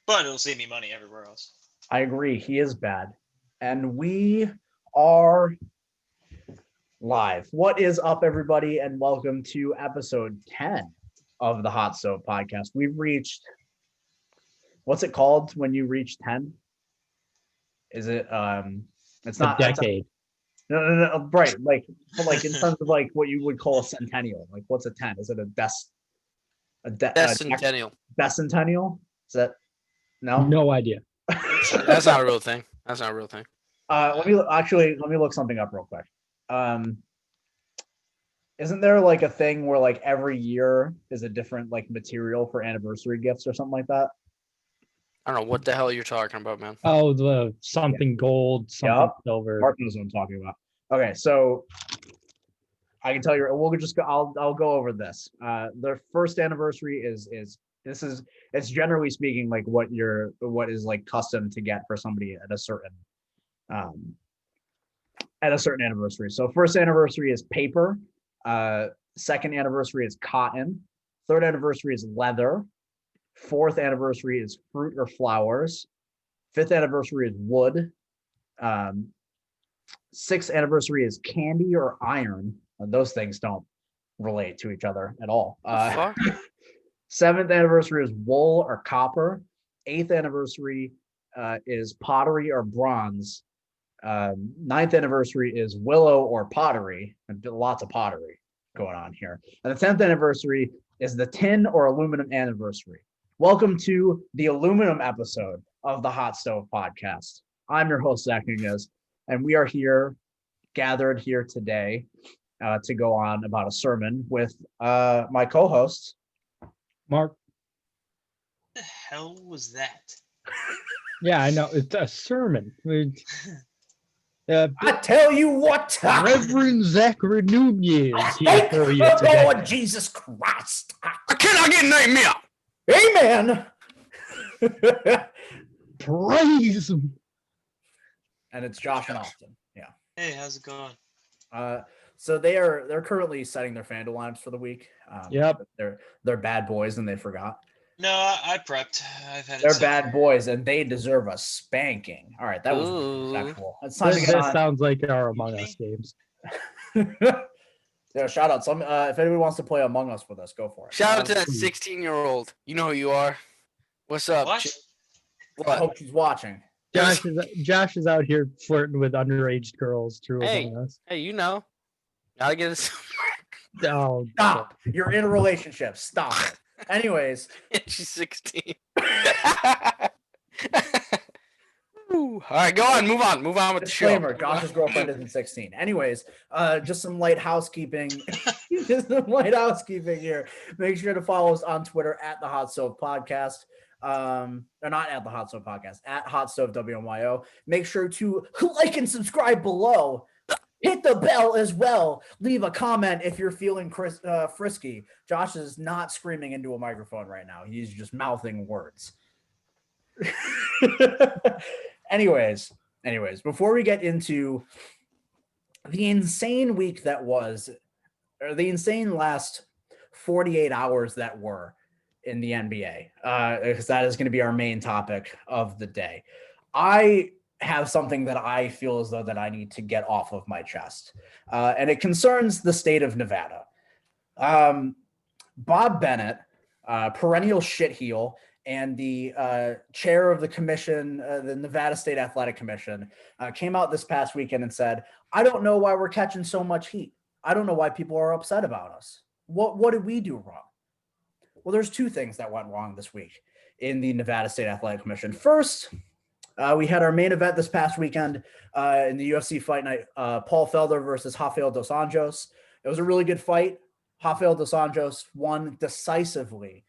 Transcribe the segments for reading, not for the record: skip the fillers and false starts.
But it'll save me money everywhere else. I agree. He is bad. And we are live. What is up, everybody? And welcome to episode 10 of the Hot Stove Podcast. We've reached, what's it called when you reach 10? Is it, it's not a decade. No, right. Like in terms of like what you would call a centennial. Like, what's a 10? Is it a decennial? Decennial? Is that, no? No idea. That's not a real thing. Let me look something up real quick. Isn't there like a thing where like every year is a different like material for anniversary gifts or something like that? I don't know what the hell you're talking about, man. Oh, the something gold, something silver. Mark knows what I'm talking about. Okay, so I can tell you, I'll go over this. Their first anniversary it's generally speaking like what is like custom to get for somebody at a certain anniversary. So first anniversary is paper, second anniversary is cotton, third anniversary is leather, fourth anniversary is fruit or flowers, fifth anniversary is wood, sixth anniversary is candy or iron. Those things don't relate to each other at all. Seventh anniversary is wool or copper. Eighth anniversary is pottery or bronze. Ninth anniversary is willow or pottery. And lots of pottery going on here. And the 10th anniversary is the tin or aluminum anniversary. Welcome to the aluminum episode of the Hot Stove Podcast. I'm your host, Zack, and we are gathered here today to go on about a sermon with my co-hosts. Mark. What the hell was that? Yeah, I know. It's a sermon. I tell you what, Reverend Zack Nunez here for you today. Lord Jesus Christ. Can I get an amen? Amen. Praise him. And it's Josh and Austin. Yeah. Hey, how's it going? So they're currently setting their FanDuel lineups for the week. Yep. They're bad boys and they forgot. No, I prepped. They're bad boys and they deserve a spanking. All right, that was sexual. It's time to get on. Sounds like our Among Us games. Yeah, shout out. If anyone wants to play Among Us with us, go for it. Shout out to that 16-year-old. You know who you are. What's up? What? I hope she's watching. Josh is out here flirting with underage girls through Among Us. Hey, you know. Gotta get it. Oh, stop. You're in a relationship. Stop it. Anyways. She's 16. All right, go on. Move on with the show. Disclaimer, Josh's girlfriend isn't 16. Anyways, just some light housekeeping. Here. Make sure to follow us on Twitter at the Hot Stove Podcast. Or not at the Hot Stove Podcast, at Hot Stove WMYO. Make sure to like and subscribe below. Hit the bell as well. Leave a comment if you're feeling frisky. Josh is not screaming into a microphone right now. He's just mouthing words. Anyways, before we get into the insane week that was, or the insane last 48 hours that were in the NBA, because that is going to be our main topic of the day. I have something that I feel as though that I need to get off of my chest, and it concerns the state of Nevada. Bob Bennett, perennial shitheel, and the chair of the commission, the Nevada State Athletic Commission, came out this past weekend and said, I don't know why we're catching so much heat. I don't know why people are upset about us. What did we do wrong? Well, there's two things that went wrong this week in the Nevada State Athletic Commission. First, we had our main event this past weekend in the UFC fight night, Paul Felder versus Rafael dos Anjos. It was a really good fight. Rafael dos Anjos won decisively.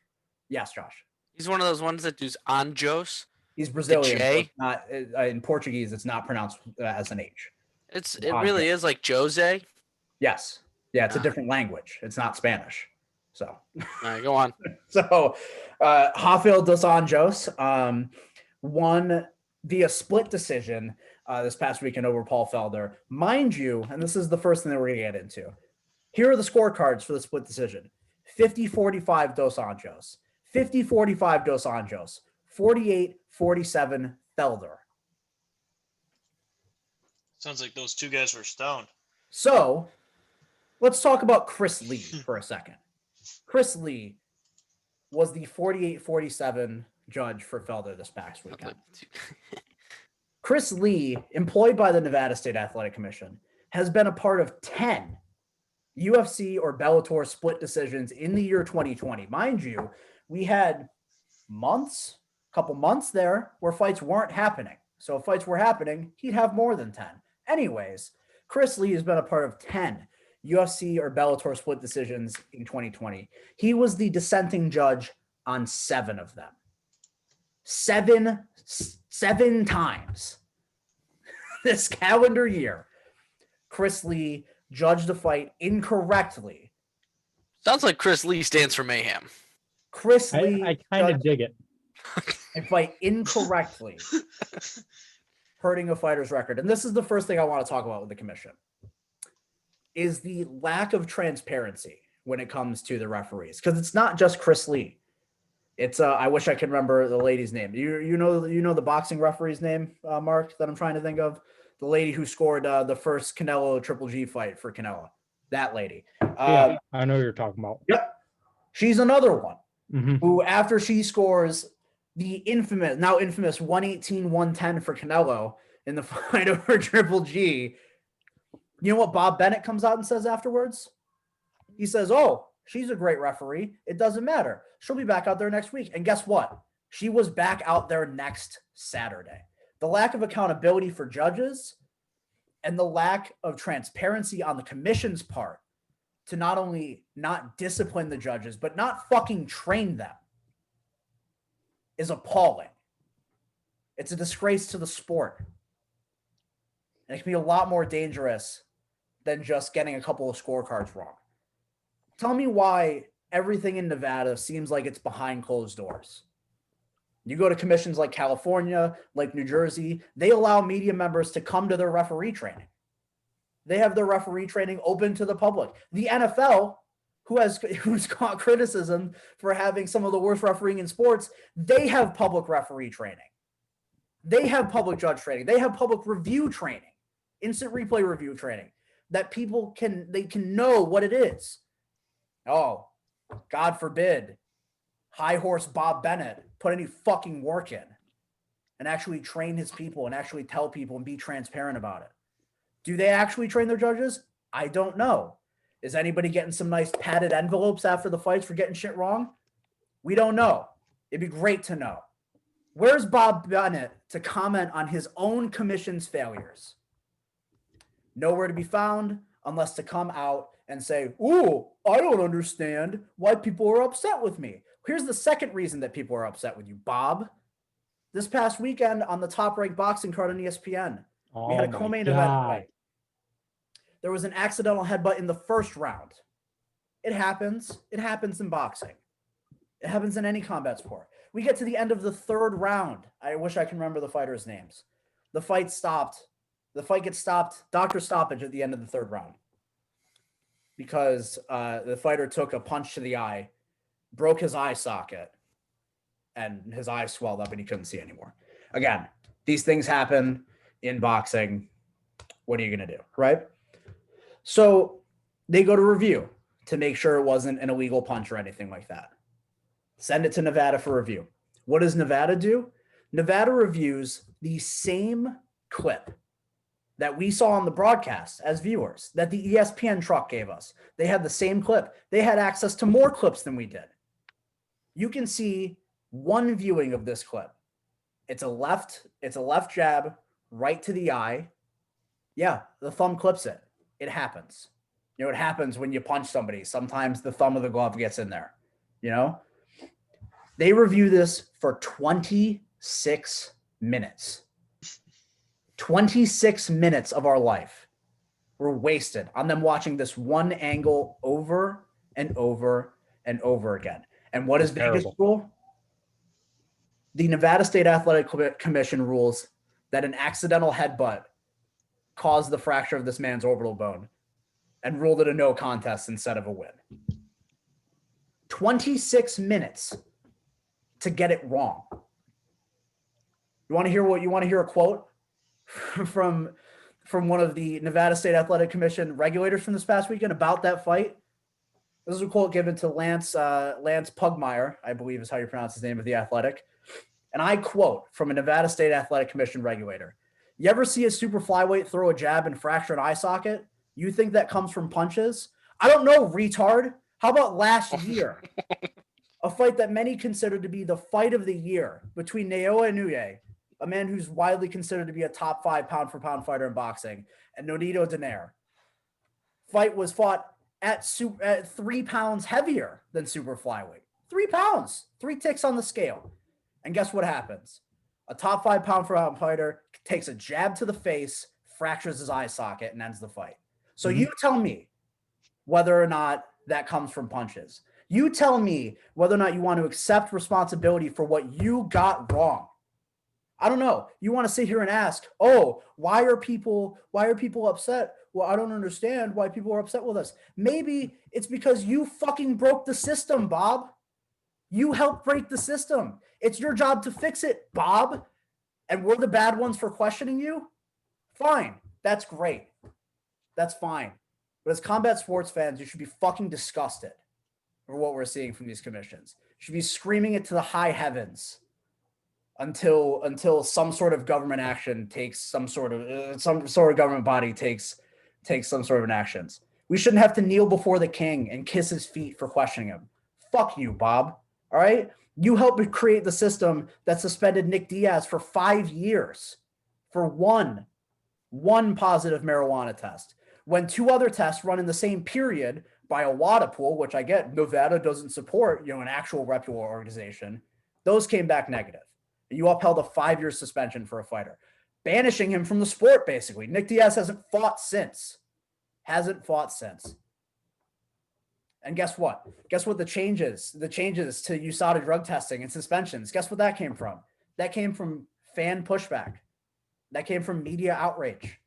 Yes, Josh. He's one of those ones that does Anjos. He's Brazilian. So it's not in Portuguese. It's not pronounced as an H. It really is like Jose. Yes. Yeah, it's a different language. It's not Spanish. So. All right, go on. So, Rafael dos Anjos won via split decision this past weekend over Paul Felder. Mind you, and this is the first thing that we're going to get into. Here are the scorecards for the split decision. 50-45 dos Anjos. 50-45 dos Anjos. 48-47 Felder. Sounds like those two guys were stoned. So let's talk about Chris Lee for a second. Chris Lee was the 48-47 judge for Felder this past weekend. Chris Lee, employed by the Nevada State Athletic Commission, has been a part of 10 UFC or Bellator split decisions in the year 2020. Mind you, we had couple months there where fights weren't happening. So if fights were happening, he'd have more than 10. Anyways, Chris Lee has been a part of 10 UFC or Bellator split decisions in 2020. He was the dissenting judge on 7 of them. Seven times this calendar year, Chris Lee judged a fight incorrectly. Sounds like Chris Lee stands for mayhem. Chris Lee I kind of dig it. and fight incorrectly, hurting a fighter's record. And this is the first thing I want to talk about with the commission, is the lack of transparency when it comes to the referees. Because it's not just Chris Lee. It's I wish I could remember the lady's name. You know the boxing referee's name, Mark, that I'm trying to think of? The lady who scored the first Canelo Triple G fight for Canelo. That lady. Yeah, I know who you're talking about. Yep. She's another one Mhm. who, after she scores the now infamous 118-110 for Canelo in the fight over Triple G, you know what Bob Bennett comes out and says afterwards? He says, "Oh, she's a great referee. It doesn't matter. She'll be back out there next week." And guess what? She was back out there next Saturday. The lack of accountability for judges and the lack of transparency on the commission's part to not only not discipline the judges, but not fucking train them is appalling. It's a disgrace to the sport. And it can be a lot more dangerous than just getting a couple of scorecards wrong. Tell me why everything in Nevada seems like it's behind closed doors. You go to commissions like California, like New Jersey, they allow media members to come to their referee training. They have their referee training open to the public. The NFL, who's caught criticism for having some of the worst refereeing in sports, they have public referee training. They have public judge training. They have public review training, instant replay review training, that people can know what it is. Oh, God forbid, high horse Bob Bennett put any fucking work in and actually train his people and actually tell people and be transparent about it. Do they actually train their judges? I don't know. Is anybody getting some nice padded envelopes after the fights for getting shit wrong? We don't know. It'd be great to know. Where's Bob Bennett to comment on his own commission's failures? Nowhere to be found unless to come out and say, "Ooh, I don't understand why people are upset with me." Here's the second reason that people are upset with you, Bob. This past weekend on the top-ranked boxing card on ESPN, we had a co-main event fight. There was an accidental headbutt in the first round. It happens. It happens in boxing. It happens in any combat sport. We get to the end of the third round. I wish I can remember the fighters' names. The fight stopped. The fight gets stopped. Doctor stoppage at the end of the third round because the fighter took a punch to the eye, broke his eye socket, and his eye swelled up and he couldn't see anymore. Again, these things happen in boxing. What are you going to do, right? So they go to review to make sure it wasn't an illegal punch or anything like that. Send it to Nevada for review. What does Nevada do? Nevada reviews the same clip that we saw on the broadcast as viewers, that the ESPN truck gave us. They had the same clip. They had access to more clips than we did. You can see one viewing of this clip. It's a left jab right to the eye. Yeah, the thumb clips it. It happens. You know, it happens when you punch somebody. Sometimes the thumb of the glove gets in there, you know? They review this for 26 minutes. 26 minutes of our life were wasted on them watching this one angle over and over and over again. And what is Vegas rule? The Nevada State Athletic Commission rules that an accidental headbutt caused the fracture of this man's orbital bone and ruled it a no contest instead of a win. 26 minutes to get it wrong. You want to hear a quote from one of the Nevada State Athletic Commission regulators from this past weekend about that fight? This is a quote given to Lance Pugmire, I believe is how you pronounce his name, of the Athletic. And I quote from a Nevada State Athletic Commission regulator. You ever see a super flyweight throw a jab and fracture an eye socket? You think that comes from punches? I don't know, retard. How about last year? A fight that many consider to be the fight of the year between Naoya Inoue, a man who's widely considered to be a top 5 pound-for-pound fighter in boxing, and Nonito Donaire. Fight was fought at 3 pounds heavier than super flyweight. 3 pounds, 3 ticks on the scale. And guess what happens? A top 5 pound-for-pound fighter takes a jab to the face, fractures his eye socket, and ends the fight. So you tell me whether or not that comes from punches. You tell me whether or not you want to accept responsibility for what you got wrong. I don't know. You want to sit here and ask, oh, why are people upset? Well, I don't understand why people are upset with us. Maybe it's because you fucking broke the system, Bob. You helped break the system. It's your job to fix it, Bob. And we're the bad ones for questioning you? Fine. That's great. That's fine. But as combat sports fans, you should be fucking disgusted for what we're seeing from these commissions. You should be screaming it to the high heavens until some sort of government action takes some sort of government body takes some sort of an actions. We shouldn't have to kneel before the king and kiss his feet for questioning him. Fuck you, Bob. All right? You helped create the system that suspended Nick Diaz for 5 years for one positive marijuana test, when 2 other tests run in the same period by a WADA pool, which I get Nevada doesn't support, an actual reputable organization, those came back negative. You upheld a 5-year suspension for a fighter, banishing him from the sport, basically. Nick Diaz hasn't fought since. And guess what? The changes to USADA drug testing and suspensions, guess what that came from? That came from fan pushback. That came from media outrage.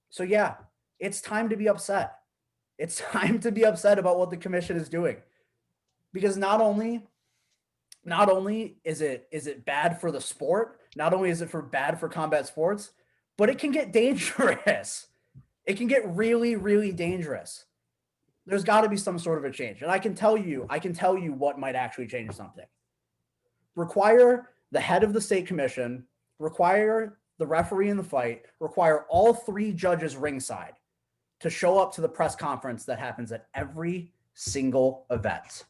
So yeah, it's time to be upset. It's time to be upset about what the commission is doing. Because not only is it bad for the sport, not only is it bad for combat sports, but it can get dangerous. It can get really, really dangerous. There's got to be some sort of a change. And I can tell you what might actually change something. Require the head of the state commission, require the referee in the fight, require all 3 judges ringside to show up to the press conference that happens at every single event.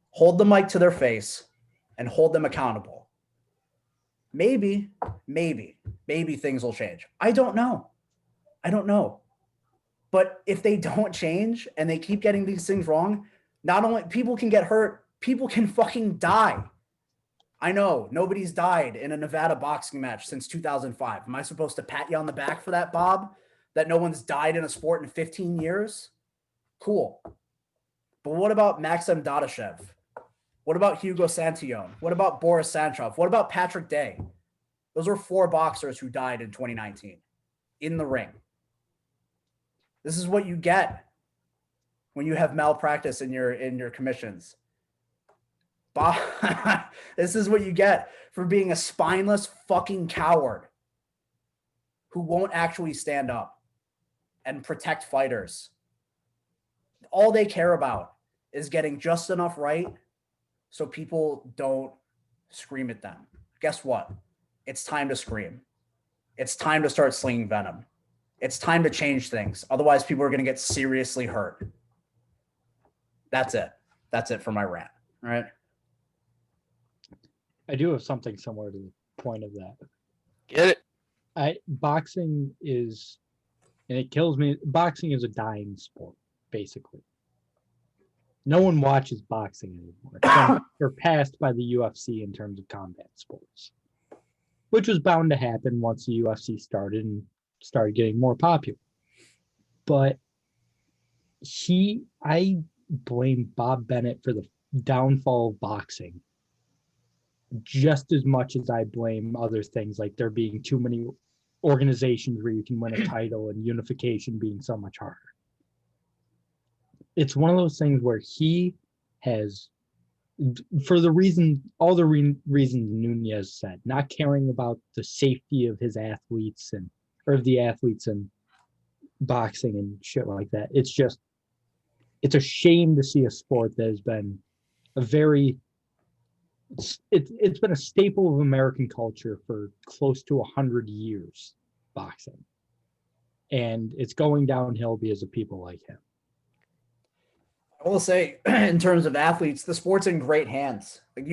Hold the mic to their face and hold them accountable. Maybe things will change. I don't know. But if they don't change and they keep getting these things wrong, not only people can get hurt, people can fucking die. I know nobody's died in a Nevada boxing match since 2005. Am I supposed to pat you on the back for that, Bob? That no one's died in a sport in 15 years? Cool. But what about Maxim Dadashev? What about Hugo Santillon? What about Boris Sanchov? What about Patrick Day? Those were 4 boxers who died in 2019 in the ring. This is what you get when you have malpractice in your commissions. Bob, this is what you get for being a spineless fucking coward who won't actually stand up and protect fighters. All they care about is getting just enough right so people don't scream at them. Guess what? It's time to scream. It's time to start slinging venom. It's time to change things. Otherwise, people are going to get seriously hurt. That's it. That's it for my rant. All right. I do have something similar to the point of that. Get it? Boxing is, and it kills me, boxing is a dying sport, basically. No one watches boxing anymore. It's surpassed by the UFC in terms of combat sports, which was bound to happen once the UFC started and started getting more popular. But I blame Bob Bennett for the downfall of boxing just as much as I blame other things, like there being too many organizations where you can win a title and unification being so much harder. It's one of those things where he has for all the reasons Nunez said, not caring about the safety of his athletes or the athletes in boxing and shit like that. It's a shame to see a sport that has been it's been a staple of American culture for close to 100 years, boxing. And it's going downhill because of people like him. I will say, in terms of athletes, the sport's in great hands. Like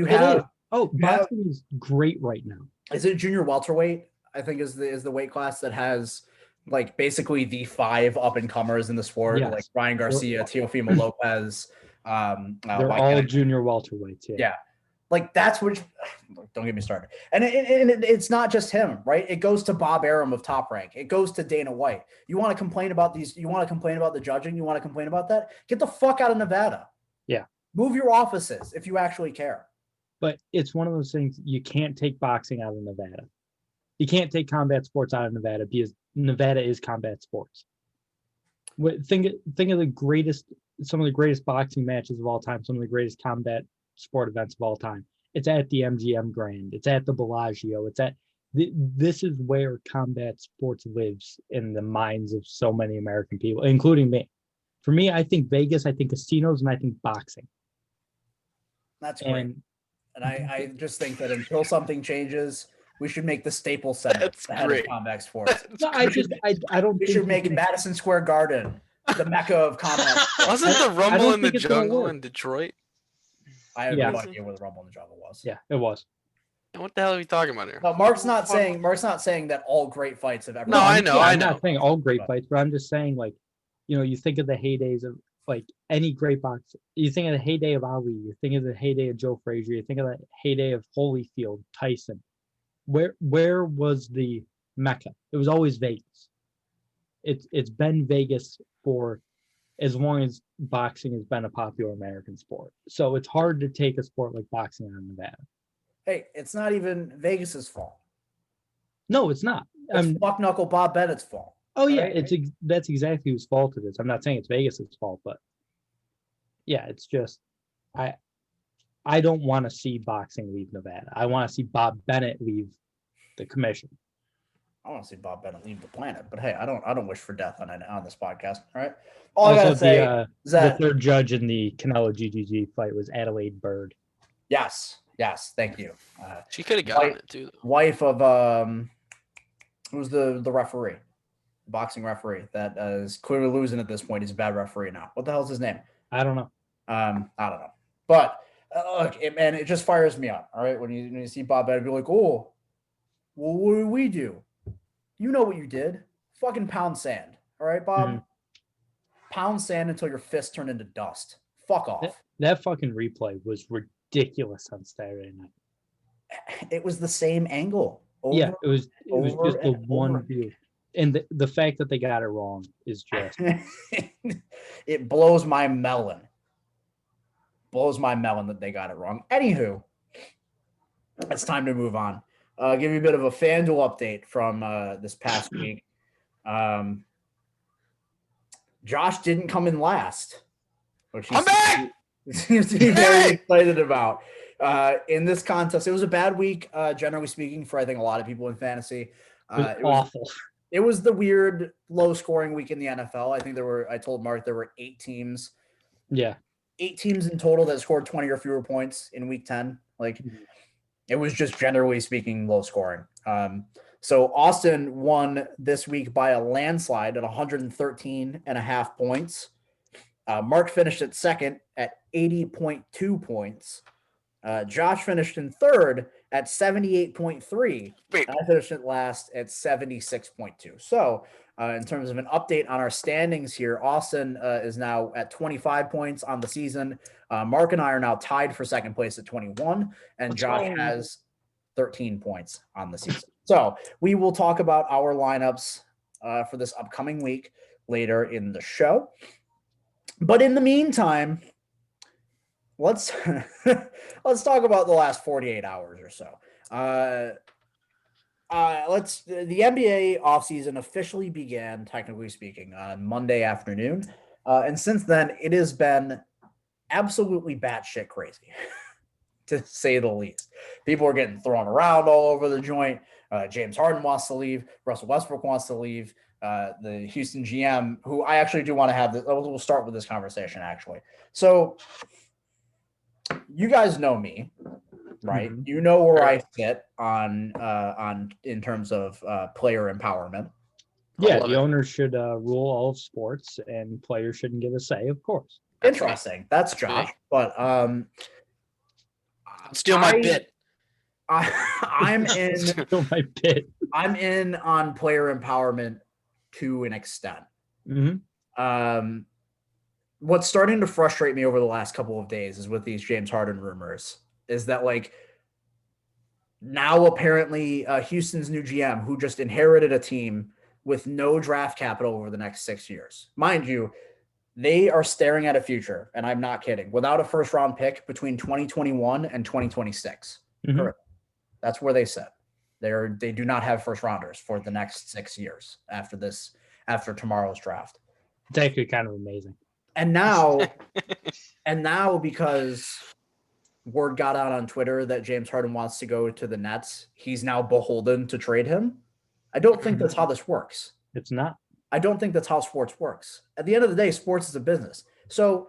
boxing is great right now. Is it junior welterweight? I think is the weight class that has like basically the 5 up and comers in the sport, Yes. like Ryan Garcia, Teofimo Lopez. They're all junior welterweights. Yeah. Like that's what. Don't get me started. And it's not just him, right? It goes to Bob Arum of Top Rank. It goes to Dana White. You want to complain about these? You want to complain about the judging? You want to complain about that? Get the fuck out of Nevada. Yeah. Move your offices if you actually care. But it's one of those things, you can't take boxing out of Nevada. You can't take combat sports out of Nevada because Nevada is combat sports. Think of some of the greatest boxing matches of all time, some of the greatest combat sport events of all time. It's at the MGM Grand. It's at the Bellagio. This is where combat sports lives in the minds of so many American people, including me. For me, I think Vegas, I think casinos, and I think boxing. That's great. And I just think that until something changes, we should make the Staples Center the head of combat sports. I don't. We should make Madison Square Garden the mecca of combat. Wasn't the Rumble in the Jungle in Detroit? I have no idea where the Rumble in the Jungle was. Yeah, it was. What the hell are we talking about here? No, Mark's not saying that all great fights have ever. No, I know. I'm not saying all great fights, but I'm just saying, like, you think of the heydays of like any great boxer. You think of the heyday of Ali. You think of the heyday of Joe Frazier. You think of the heyday of Holyfield, Tyson. Where was the Mecca? It was always Vegas. It's been Vegas for as long as boxing has been a popular American sport. So it's hard to take a sport like boxing out of Nevada. Hey, it's not even Vegas's fault. No, it's not. It's Buck Knuckle Bob Bennett's fault. Oh yeah, right? That's exactly whose fault it is. I'm not saying it's Vegas's fault, but yeah, it's just I don't want to see boxing leave Nevada. I want to see Bob Bennett leave the commission. I want to see Bob Bennett leave the planet, but hey, I don't wish for death on this podcast. All right. All I gotta say is that the third judge in the Canelo GGG fight was Adelaide Bird. Yes, thank you. She could have gotten it too. Wife of who's the referee, the boxing referee that is clearly losing at this point. He's a bad referee now. What the hell's his name? I don't know. I don't know. But look, it just fires me up. All right, when you see Bob Bennett, be like, oh, well, what do we do? You know what you did? Fucking pound sand. All right, Bob. Mm-hmm. Pound sand until your fist turned into dust. Fuck off. That fucking replay was ridiculous on Saturday night. It was the same angle. It was just the one view. And the fact that they got it wrong is just it blows my melon. Blows my melon that they got it wrong. Anywho, it's time to move on. Give you a bit of a FanDuel update from this past week. Josh didn't come in last, which he seems to be very excited about. In this contest, it was a bad week, generally speaking, for I think a lot of people in fantasy. It was awful. It was the weird low-scoring week in the NFL. I think I told Mark there were 8 teams. Yeah. 8 teams in total that scored 20 or fewer points in week 10. Like, it was just generally speaking low scoring. So Austin won this week by a landslide at 113.5 points. Mark finished at second at 80.2 points. Josh finished in third at 78.3. And I finished at last at 76.2. So in terms of an update on our standings here, Austin is now at 25 points on the season. Mark and I are now tied for second place at 21, and Josh has 13 points on the season. So we will talk about our lineups for this upcoming week later in the show. But in the meantime, let's talk about the last 48 hours or so. The NBA offseason officially began, technically speaking, on Monday afternoon. And since then, it has been absolutely batshit crazy. to say the least. People are getting thrown around all over the joint. James Harden wants to leave. Russell Westbrook wants to leave. The Houston GM, who I actually do want to have this. We'll start with this conversation, actually. So you guys know me, right? Mhm. You know where I sit on in terms of player empowerment. Yeah, love the it. owners should rule all of sports, and players shouldn't get a say, of course. That's me. Interesting. That's That's me. Josh. But Steal my bit. I'm in. Still my bit. I'm in on player empowerment to an extent. Mm-hmm. What's starting to frustrate me over the last couple of days is with these James Harden rumors is that like now apparently Houston's new GM, who just inherited a team with no draft capital over the next 6 years. Mind you, they are staring at a future, and I'm not kidding, without a first round pick between 2021 and 2026. Mhm. Correct. That's where they sit. They do not have first rounders for the next 6 years after tomorrow's draft. It's actually kind of amazing. And now because word got out on Twitter that James Harden wants to go to the Nets, he's now beholden to trade him. I don't think that's how this works. It's not. I don't think that's how sports works. At the end of the day, sports is a business. So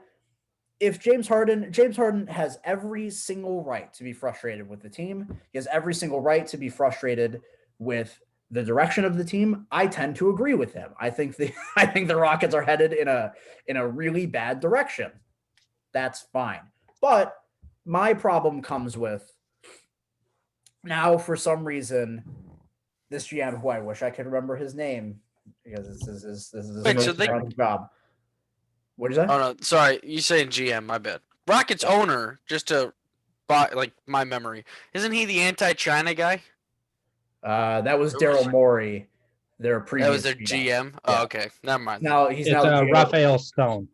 if James Harden has every single right to be frustrated with the team. He has every single right to be frustrated with the direction of the team. I tend to agree with him. I think the Rockets are headed in a really bad direction. That's fine. But my problem comes with now, for some reason, this GM, who I wish I could remember his name, because this is Wait, a so they- job. What is that? Oh no, sorry, you saying GM? My bad. Rockets owner, just to buy like my memory, isn't he the anti-China guy? That was It Daryl was- Morey, their previous That was their GM. Oh, Yeah. okay, never mind. Now he's It's now the GM. Raphael Stone.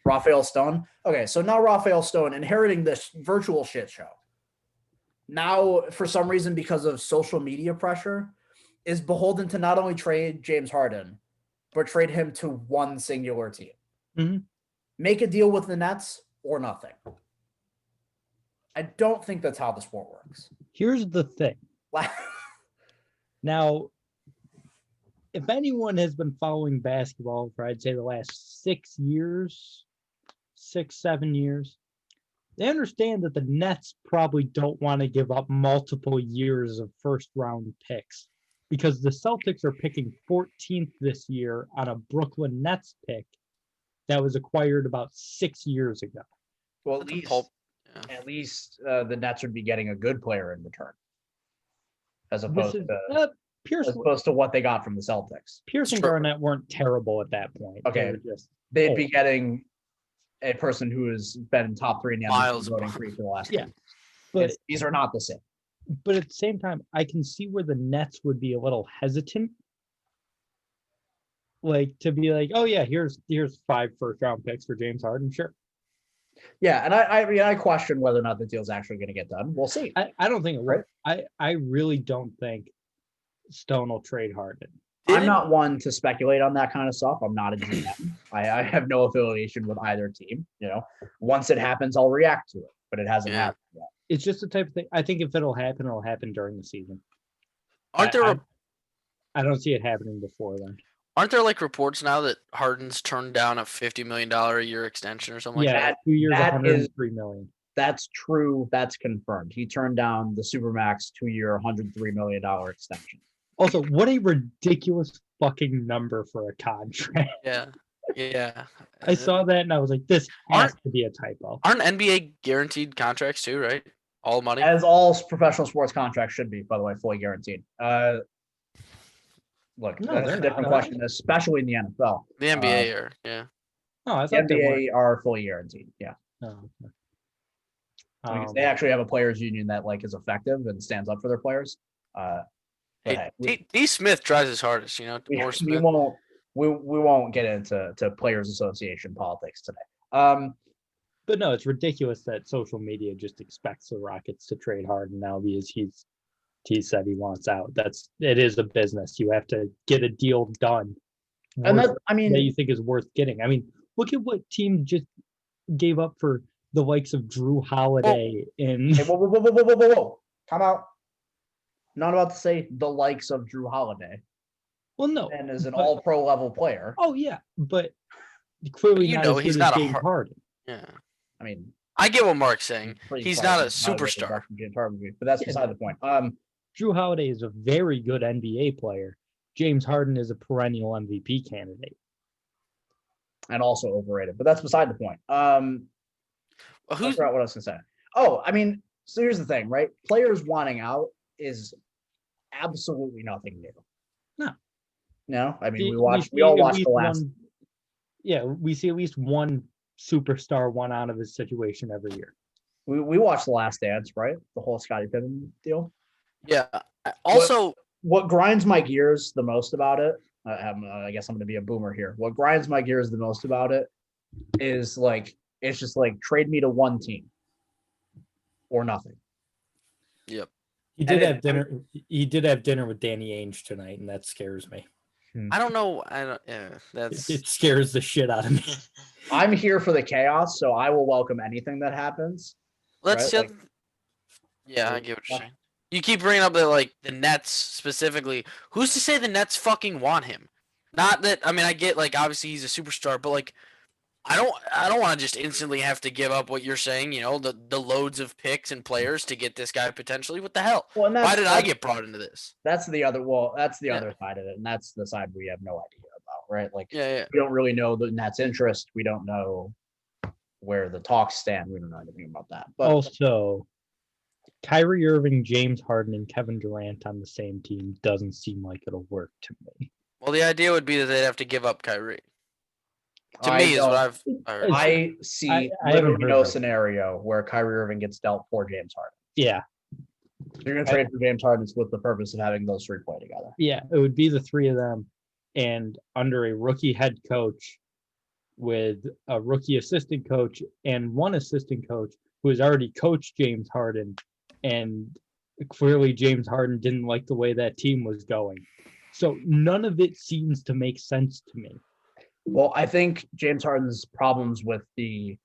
Raphael Stone. Okay, so now Raphael Stone inheriting this virtual shit show. Now, for some reason, because of social media pressure, is beholden to not only trade James Harden, but trade him to one singular team. Mhm. Make a deal with the Nets or nothing. I don't think that's how the sport works. Here's the thing. Now, if anyone has been following basketball for, I'd say, the last 6 years, 7 years, they understand that the Nets probably don't want to give up multiple years of first-round picks because the Celtics are picking 14th this year on a Brooklyn Nets pick that was acquired about 6 years ago. Well, That's a pulp. at least the Nets would be getting a good player in return, as This opposed is to Pierce. as opposed to what they got from the Celtics. Pierce and Sure. Garnett weren't terrible at that point. Okay. They were just They'd be old. getting a person who has been top 3 in the Miles MVP voting above. for the last. Yeah. Year. But These are not the same. but at the same time, I can see where the Nets would be a little hesitant, like to be like, oh yeah, here's 5 first-round picks for James Harden. Sure. Yeah, and I question whether or not the deal's actually going to get done. We'll see. I don't think it will. I really don't think Stone will trade Harden. I'm not one to speculate on that kind of stuff. I'm not a GM. I have no affiliation with either team. Once it happens, I'll react to it, but it hasn't Yeah. happened yet. It's just the type of thing. I think if it'll happen during the season. Aren't there I don't see it happening before then. aren't there like reports now that Harden's turned down a $50 million a year extension or something like Yeah, that? 2 years, that is- $103 million. That's true. That's confirmed. He turned down the Supermax 2-year, $103 million extension. Also, what a ridiculous fucking number for a contract. Yeah. I saw that and I was like, this has Aren't- to be a typo. Aren't NBA guaranteed contracts too, right? All money. As all professional sports contracts should be, by the way, fully guaranteed. Look, No, that's they're a different not. question, especially in the NFL. The NBA are, yeah. Oh, I The thought they were. NBA are fully guaranteed. Yeah. Oh, okay. Because they actually have a players union that is effective and stands up for their players. But Hey, hey, D Smith tries his hardest, we DeMar Smith. won't get into players association politics today. But no, it's ridiculous that social media just expects the Rockets to trade Harden now because he said he wants out. It is a business. You have to get a deal done. And worth- that, I that mean, you think is worth getting. I mean, look at what teams just gave up for the likes of Drew Holiday in. Hey, whoa. Come out. Not about to say the likes of Drew Holiday. Well, no. And is an but- all-pro level player. Oh yeah, but clearly You not know, as he's good not as a James Harden. Yeah. I mean, I get what Mark's saying. pretty He's far not a from Holiday superstar. back from James Harden, but that's Yeah. beside the point. Drew Holiday is a very good NBA player. James Harden is a perennial MVP candidate. And also overrated, but that's beside the point. Well, I who's forgot what I was gonna say. Oh, I mean, so here's the thing, right? Players wanting out is absolutely nothing new. No, I mean, we all watched the last. We see at least one superstar one out of his situation every year. We watched The Last Dance, right? The whole Scottie Pippen deal. yeah. Also, What grinds my gears the most about it, I guess I'm going to be a boomer here. What grinds my gears the most about it is like, it's just like trade me to one team or nothing. yep. He did have dinner. He did have dinner with Danny Ainge tonight, and that scares me. I don't know. That's It scares the shit out of me. I'm here for the chaos, so I will welcome anything that happens. let's right? yeah, I get what you're saying. You keep bringing up the Nets specifically. Who's to say the Nets fucking want him? Not that I mean I get obviously he's a superstar, but I don't want to just instantly have to give up what you're saying, the loads of picks and players to get this guy potentially. What the hell? Well, and Why did I get brought into this? That's the other. Well, that's the other side of it, and that's the side we have no idea about, right? Like, Yeah. we don't really know the Nets' interest. We don't know where the talks stand. We don't know anything about that. But Also, Kyrie Irving, James Harden, and Kevin Durant on the same team doesn't seem like it'll work to me. Well, the idea would be that they'd have to give up Kyrie. To me, is what I've heard. I see I literally haven't no heard that. scenario where Kyrie Irving gets dealt for James Harden. Yeah, You're going to trade for James Harden with the purpose of having those three play together. yeah, it would be the three of them, and under a rookie head coach with a rookie assistant coach and one assistant coach who has already coached James Harden, and clearly James Harden didn't like the way that team was going. So none of it seems to make sense to me. Well, I think James Harden's problems with the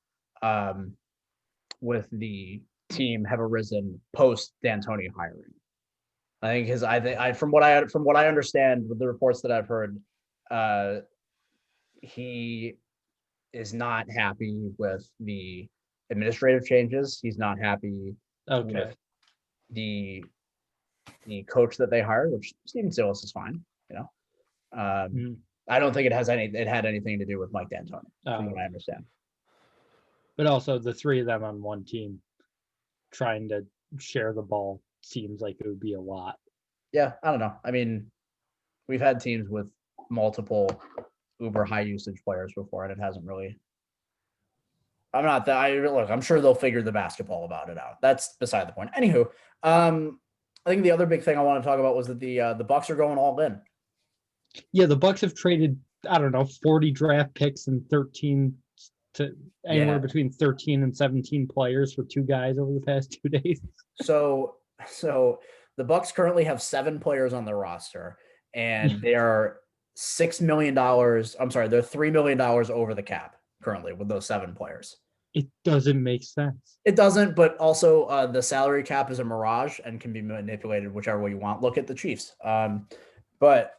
team have arisen post D'Antoni hiring. I think from what I understand with the reports that I've heard, he is not happy with the administrative changes. He's not happy Okay. with the coach that they hired, which Steven Silas is fine. I don't think it had anything to do with Mike D'Antoni, from what I understand. But also the three of them on one team trying to share the ball seems like it would be a lot. Yeah, I don't know. I mean, we've had teams with multiple uber high usage players before, and it hasn't really. I'm sure they'll figure the basketball about it out. That's beside the point. Anywho, I think the other big thing I want to talk about was that the Bucks are going all in. Yeah, the Bucks have traded, I don't know, 40 draft picks and 13 to anywhere between 13 and 17 players for two guys over the past 2 days. So the Bucks currently have 7 players on their roster, and they are $6 million. I'm sorry, they're $3 million over the cap currently with those 7 players. It doesn't make sense. It doesn't, but also the salary cap is a mirage and can be manipulated whichever way you want. Look at the Chiefs. But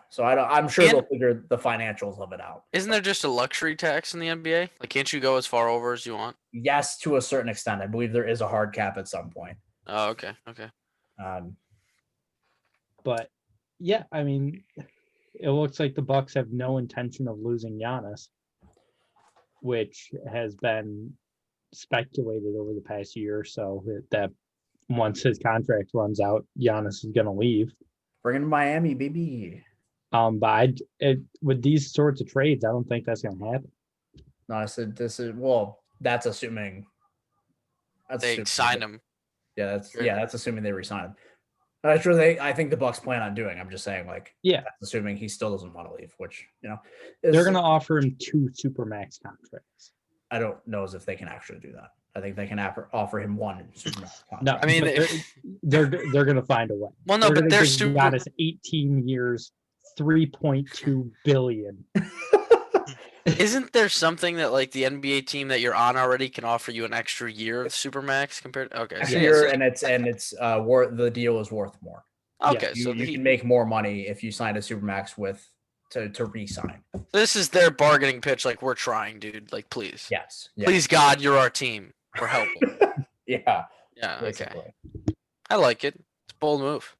so I'm sure they'll figure the financials of it out. Isn't there just a luxury tax in the NBA? Can't you go as far over as you want? Yes, to a certain extent. I believe there is a hard cap at some point. Oh, okay. But yeah, I mean, it looks like the Bucks have no intention of losing Giannis, which has been speculated over the past year or so that once his contract runs out, Giannis is going to leave. Bring him to Miami, baby. But with these sorts of trades, I don't think that's going to happen. No, I said this is that's assuming They signed him. Yeah, that's assuming they re-sign him. I'm sure I think the Bucks plan on doing. I'm just saying, that's assuming he still doesn't want to leave, which they're going to offer him 2 supermax contracts. I don't know as if they can actually do that. I think they can offer him 1 supermax contract. No, I mean they're going to find a way. Well, no, but they're got us 18 years, $3.2 billion. Isn't there something that like the NBA team that you're on already can offer you an extra year of supermax compared? Okay, so Extra yeah, year, so- and it's worth the deal is worth more. okay, You, so you can make more money if you sign a supermax to re-sign. this is their bargaining pitch. Like, we're trying, dude. Like, please, Yes. please, God, you're our team. We're helping. Yeah. Yeah, okay. Basically. I like it. It's a bold move.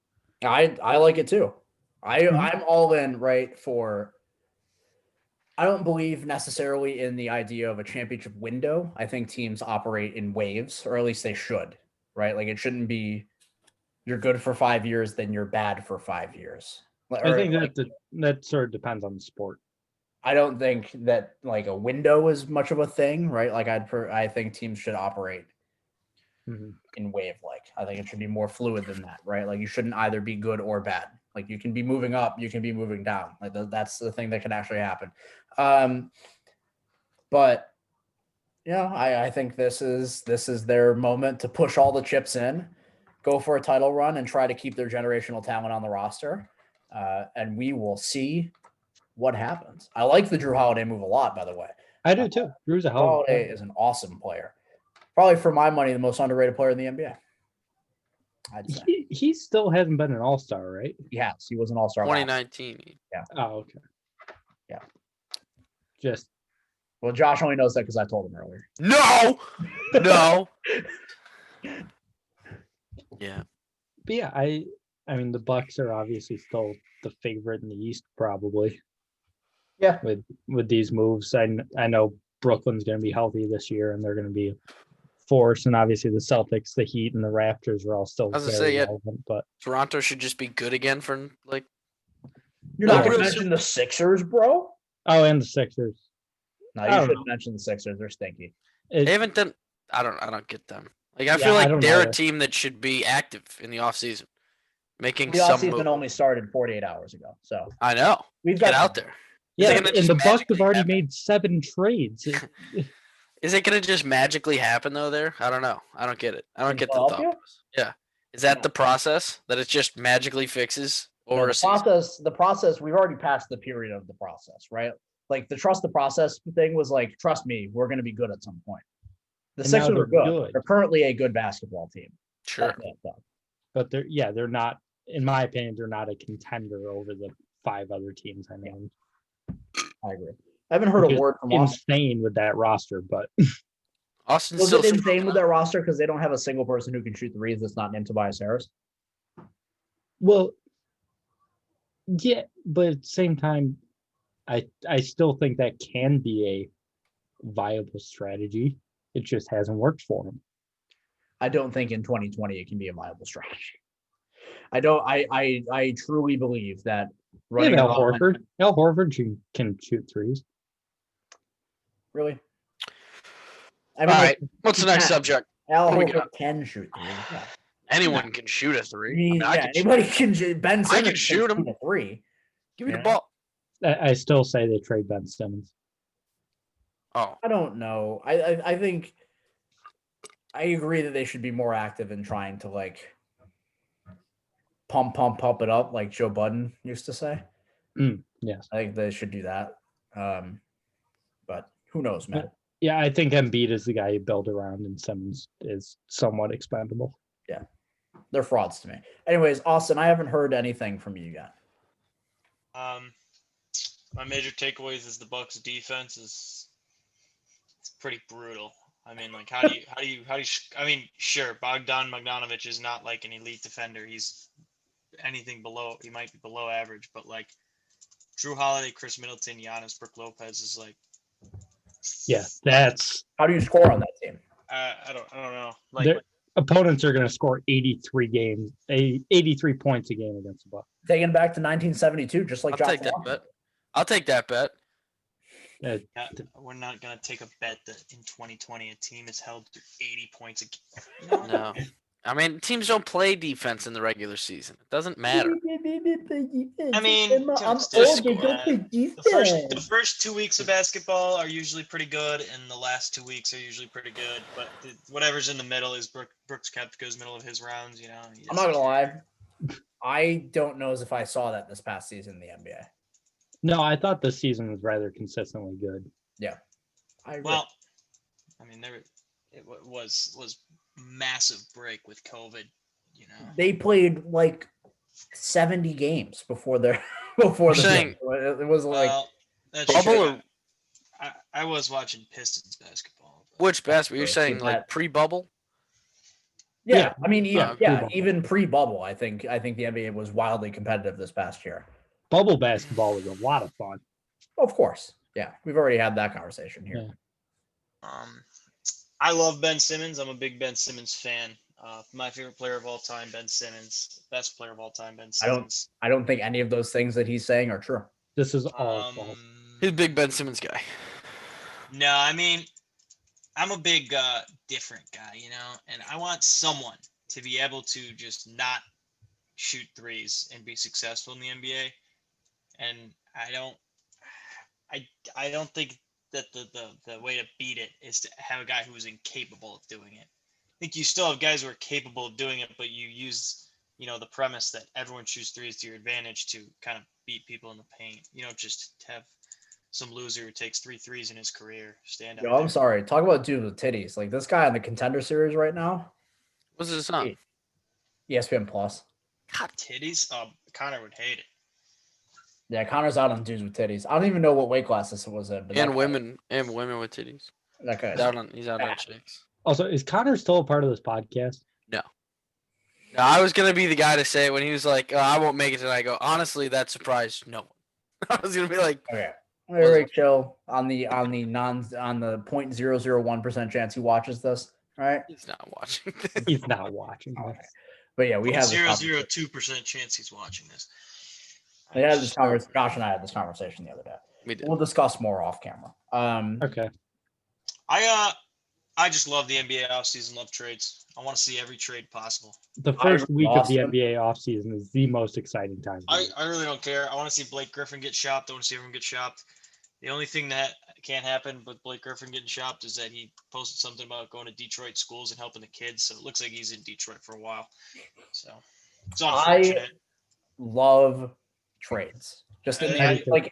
I like it too. Mhm. I'm all in, right, for I don't believe necessarily in the idea of a championship window. I think teams operate in waves, or at least they should, right? Like it shouldn't be you're good for 5 years, then you're bad for 5 years. I think that sort of depends on the sport. I don't think that like a window is much of a thing, right? Like I think teams should operate in wave like. I think it should be more fluid than that, right? Like you shouldn't either be good or bad. Like you can be moving up, you can be moving down. Like that's the thing that can actually happen. But yeah, I think this is their moment to push all the chips in, go for a title run, and try to keep their generational talent on the roster. And we will see what happens. I like the Drew Holiday move a lot, by the way. I do too. Drew's a Drew hell of a Holiday player. is an awesome player. Probably for my money, the most underrated player in the NBA. I'd say. He still hasn't been an all-star, right? He has. He was an all-star. 2019. Oh, okay. Yeah. Just Well, Josh only knows that because I told him earlier. No, no. Yeah. But yeah, I mean the Bucks are obviously still the favorite in the East, probably. Yeah. With these moves, I know Brooklyn's going to be healthy this year, and they're going to be a force. And obviously the Celtics, the Heat, and the Raptors are all still I was gonna very say, yeah. relevant. But Toronto should just be good again for like. You're not No, going to real mention the Sixers, bro? oh, and the Sixers. No, I you don't shouldn't know. mention the Sixers. They're stinky. It- They haven't done. I don't get them. Like I Yeah, feel I like don't they're either. a team that should be active in the offseason, making The some offseason move. only started 48 hours ago. So I know. we've Get got out there. yeah, Is it gonna and just the Bucks have magically already happen? made 7 trades. Is it gonna just magically happen though? There, I don't know. I don't get it. I don't In get the thought Philadelphia? process. Yeah, is that No. the process that it just magically fixes over No, a season? the process, we've already passed the period of the process, right? Like the trust the process thing was like, trust me, we're going to be good at some point. The And now Sixers are they're good. good. They're currently a good basketball team. Sure. That's it, though. But they're not, in my opinion, they're not a contender over the 5 other teams I named. I agree. I haven't heard Which a is word from Austin. insane with that roster, but Austin's Was still it super insane with young. that roster because they don't have a single person who can shoot threes that's not named Tobias Harris? well, yeah, but at the same time, I still think that can be a viable strategy. It just hasn't worked for them. I don't think in 2020 it can be a viable strategy. I don't. I truly believe that running Al a- Horford. Al Horford can shoot threes. Really. I All mean, right. What's the next can. subject? Al What do we Horford got? can shoot threes. Yeah. Anyone can shoot a I three. mean, I mean, I yeah, can shoot. anybody can shoot. Ben Simmons can shoot 'em. a three. Give me the Yeah. ball. I still say they trade Ben Simmons. Oh, I don't know. I think I agree that they should be more active in trying to like pump it up, like Joe Budden used to say. Yes. I think they should do that. But who knows, man? Yeah, I think Embiid is the guy you build around, and Simmons is somewhat expendable. They're frauds to me. Anyways, Austin, I haven't heard anything from you yet. My major takeaways is the Bucks defense is it's pretty brutal. I mean, like how do you I mean, sure, Bogdan Bogdanovic is not like an elite defender. He's anything below, he might be below average, but like Drew Holiday, Chris Middleton, Giannis, Brook Lopez is like Yeah, that's How do you score on that team? I don't know. Like their opponents are going to score 83 points a game against the Bucks. Taking it back to 1972, just like I'll Josh take that Washington. bet. I'll take that bet. we're not gonna take a bet that in 2020 a team is held to 80 points a game. No. I mean, teams don't play defense in the regular season. It doesn't matter. I mean, just the first 2 weeks of basketball are usually pretty good, and the last 2 weeks are usually pretty good. But whatever's in the middle is Brooks Koepka's middle of his rounds. You know. I'm not gonna lie. I don't know as if I saw that this past season in the NBA. No, I thought this season was rather consistently good. I agree. Well, I mean, it was massive break with COVID. You know, They played like 70 games before before the saying- break. It was like that's Bubble true. or I was watching Pistons basketball. which basketball? You're See saying that. like pre-bubble? yeah. I mean, pre-bubble. even pre-bubble, I think the NBA was wildly competitive this past year. Bubble basketball was a lot of fun. Of course, yeah, we've already had that conversation here. Yeah. I love Ben Simmons. I'm a big Ben Simmons fan. My favorite player of all time, Ben Simmons. Best player of all time, Ben Simmons. I don't think any of those things that he's saying are true. This is all false. He's a big Ben Simmons guy. No, I mean, I'm a big different guy, you know, and I want someone to be able to just not shoot threes and be successful in the NBA. And I don't think that the way to beat it is to have a guy who's incapable of doing it. I think you still have guys who are capable of doing it, but you use, you know, the premise that everyone shoots threes to your advantage to kind of beat people in the paint. You don't just have some loser who takes 3 threes in his career stand out. Yo, I'm sorry. Talk about dudes with titties. Like this guy on the Contender Series right now. What's his son? ESPN Plus. God, titties. Connor would hate it. Yeah, Connor's out on dudes with titties. I don't even know what weight class this was in. But And women with titties. That guy. He's out on chicks. Also, is Connor still a part of this podcast? No, I was gonna be the guy to say it when he was like, I won't make it tonight. I go, honestly, that surprised no one. I was gonna be like, Okay. Very chill on the 0.001% chance he watches this. All right. he's not watching. He's not watching Okay. this. But yeah, we have 0.002% chance he's watching this. We had this conversation. Josh and I had this conversation the other day. We did. We'll discuss more off camera. Okay. I just love the NBA offseason, love trades. I want to see every trade possible. The first week of the Austin. NBA offseason is the most exciting time. I really don't care. I want to see Blake Griffin get shopped. I want to see everyone get shopped. The only thing that can't happen with Blake Griffin getting shopped is that he posted something about going to Detroit schools and helping the kids. So it looks like he's in Detroit for a while. So it's unfortunate. Love trades. Just in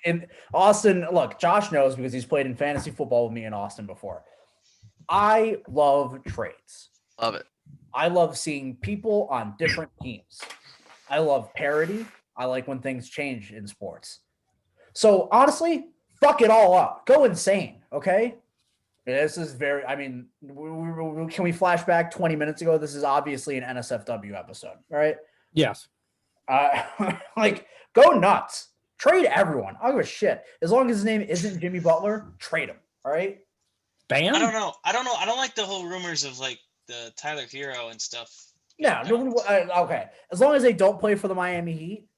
in Austin. Look, Josh knows because he's played in fantasy football with me in Austin before. I love trades. Love it. I love seeing people on different teams. I love parity. I like when things change in sports. So honestly, fuck it all up. Go insane, okay? This is very, I mean, can we flash back 20 minutes ago? This is obviously an NSFW episode, right? Yes. Like, go nuts. Trade everyone. I don't give a shit. As long as his name isn't Jimmy Butler, trade him, all right? Bam? I don't know. I don't like the whole rumors of like the Tyler Hero and stuff. Yeah, okay. As long as they don't play for the Miami Heat,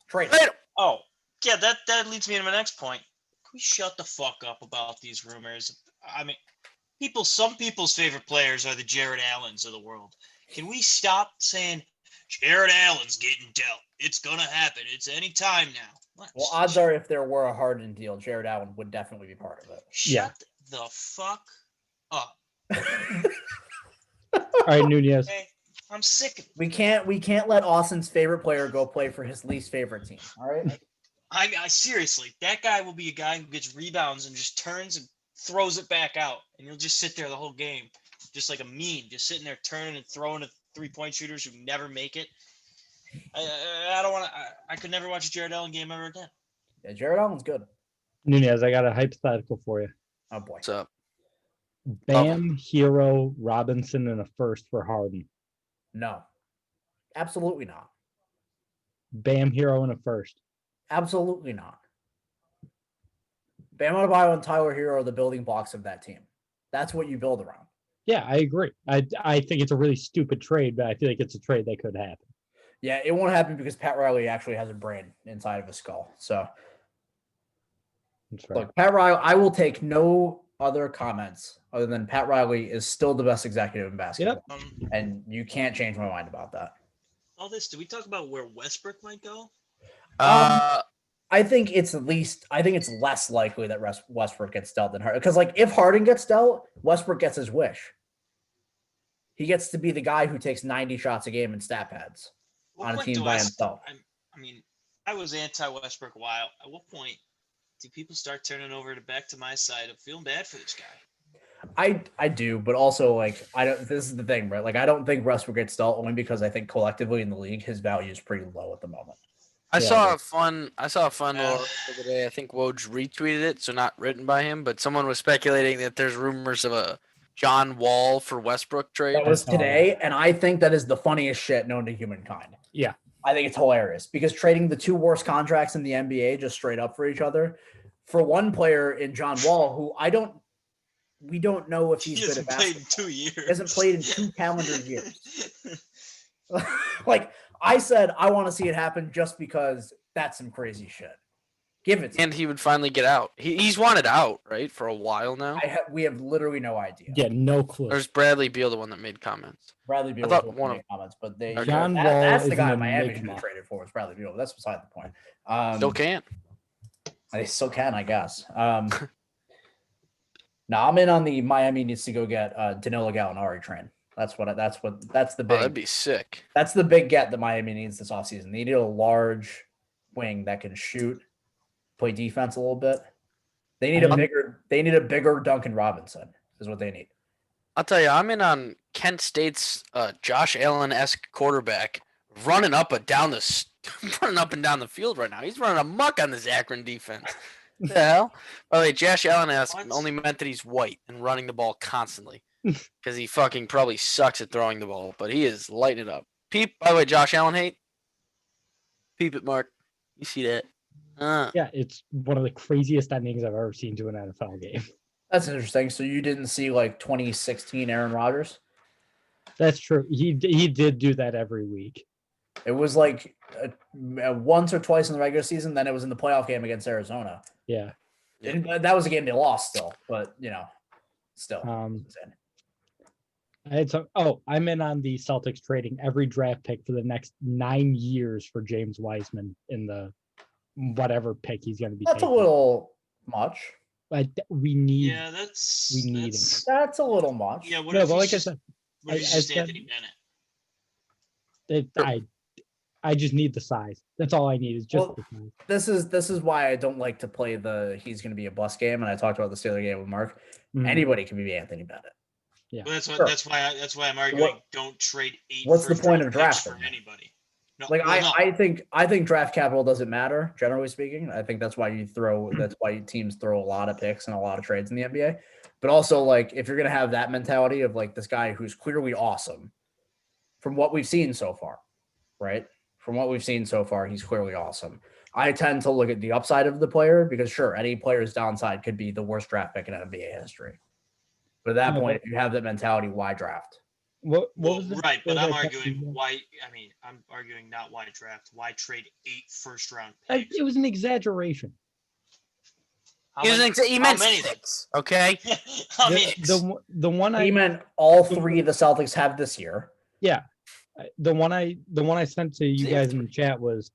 trade them. Oh, yeah, that leads me to my next point. Can we shut the fuck up about these rumors? I mean, some people's favorite players are the Jared Allens of the world. Can we stop saying Jared Allen's getting dealt? It's gonna happen. It's any time now. What? Well, odds are if there were a Harden deal, Jared Allen would definitely be part of it. Shut the fuck up. All right, Nunez. Okay? I'm sick of it. We can't let Austin's favorite player go play for his least favorite team. All right. I seriously, that guy will be a guy who gets rebounds and just turns and throws it back out, and he'll just sit there the whole game, just like a meme, just sitting there turning and throwing at 3-point shooters who never make it. I don't want to. I could never watch a Jared Allen game ever again. Yeah, Jared Allen's good. Nunez, I got a hypothetical for you. Oh boy. What's up? Bam, Hero, Robinson, and a first for Harden. No. Absolutely not. Bam, Hero, and a first. Absolutely not. Bam Adebayo and Tyler Hero are the building blocks of that team. That's what you build around. Yeah, I agree. I think it's a really stupid trade, but I feel like it's a trade that could happen. Yeah, it won't happen because Pat Riley actually has a brain inside of his skull. So, look, Pat Riley, I will take no other comments other than Pat Riley is still the best executive in basketball. Yep. And you can't change my mind about that. All this, did we talk about where Westbrook might go? I think it's less likely that Westbrook gets dealt than Harden. Because, like, if Harden gets dealt, Westbrook gets his wish. He gets to be the guy who takes 90 shots a game in stat pads on a team by himself. I mean, I was anti-Westbrook a while. At what point do people start turning over back to my side? I'm feeling bad for this guy. I do, but also like I don't. This is the thing, right? Like I don't think Westbrook gets dealt only because I think collectively in the league his value is pretty low at the moment. I saw a fun little article today. I think Woj retweeted it, so not written by him, but someone was speculating that there's rumors of a John Wall for Westbrook trade. That was today, and I think that is the funniest shit known to humankind. Yeah. I think it's hilarious because trading the two worst contracts in the NBA just straight up for each other for one player in John Wall, who we don't know if he's good at basketball. He hasn't played in 2 years. He hasn't played in 2 calendar years. Like I said, I want to see it happen just because that's some crazy shit. Give it to and he would finally get out. He's wanted out, right, for a while now. We have literally no idea. Yeah, no clue. There's Bradley Beal, the one that made comments. Bradley Beal was one of the comments, but John Wall that's is the guy an Miami should enigma. have traded for was Bradley Beal. But that's beside the point. Still can't. They still can, I guess. Now I'm in on the Miami needs to go get Danilo Gallinari train. That's the big. That'd be sick. That's the big get that Miami needs this offseason. They need a large wing that can shoot, play defense a little bit. They need a bigger Duncan Robinson is what they need. I'll tell you, I'm in on Kent State's Josh Allen-esque quarterback running up and down the field right now. He's running amok on this Akron defense. What the hell? By the way, Josh Allen-esque only meant that he's white and running the ball constantly because he fucking probably sucks at throwing the ball, but he is lighting it up. Peep, by the way, Josh Allen hate. Peep it, Mark. You see that? Yeah, it's one of the craziest endings I've ever seen to an NFL game. That's interesting. So you didn't see like 2016 Aaron Rodgers? That's true. He did do that every week. It was like once or twice in the regular season. Then it was in the playoff game against Arizona. Yeah. And that was a game they lost still, but still. I'm in on the Celtics trading every draft pick for the next 9 years for James Wiseman in the whatever pick he's going to be. That's taking. A little much. But we need. Yeah, him. That's a little much. Yeah, but like I said, Anthony Bennett. I just need the size. That's all I need is just the size. This is why I don't like to play he's going to be a bust game. And I talked about the Steeler game with Mark. Mm-hmm. Anybody can be Anthony Bennett. Yeah, well, that's why I'm arguing. Don't trade 8. What's the point of drafting for anybody? No, I think draft capital doesn't matter generally speaking. I think that's why teams throw a lot of picks and a lot of trades in the NBA. But also like if you're going to have that mentality of like this guy who's clearly awesome from what we've seen so far, right? From what we've seen so far, he's clearly awesome. I tend to look at the upside of the player because sure, any player's downside could be the worst draft pick in NBA history. But at that point, if you have that mentality, why draft? Right, but I'm arguing why. I mean, I'm arguing not why draft. Why trade 8 first-round picks? It was an exaggeration. He meant 6. Okay. How many? The one he meant all 3 the Celtics have this year. Yeah, the one I sent to you guys in the chat was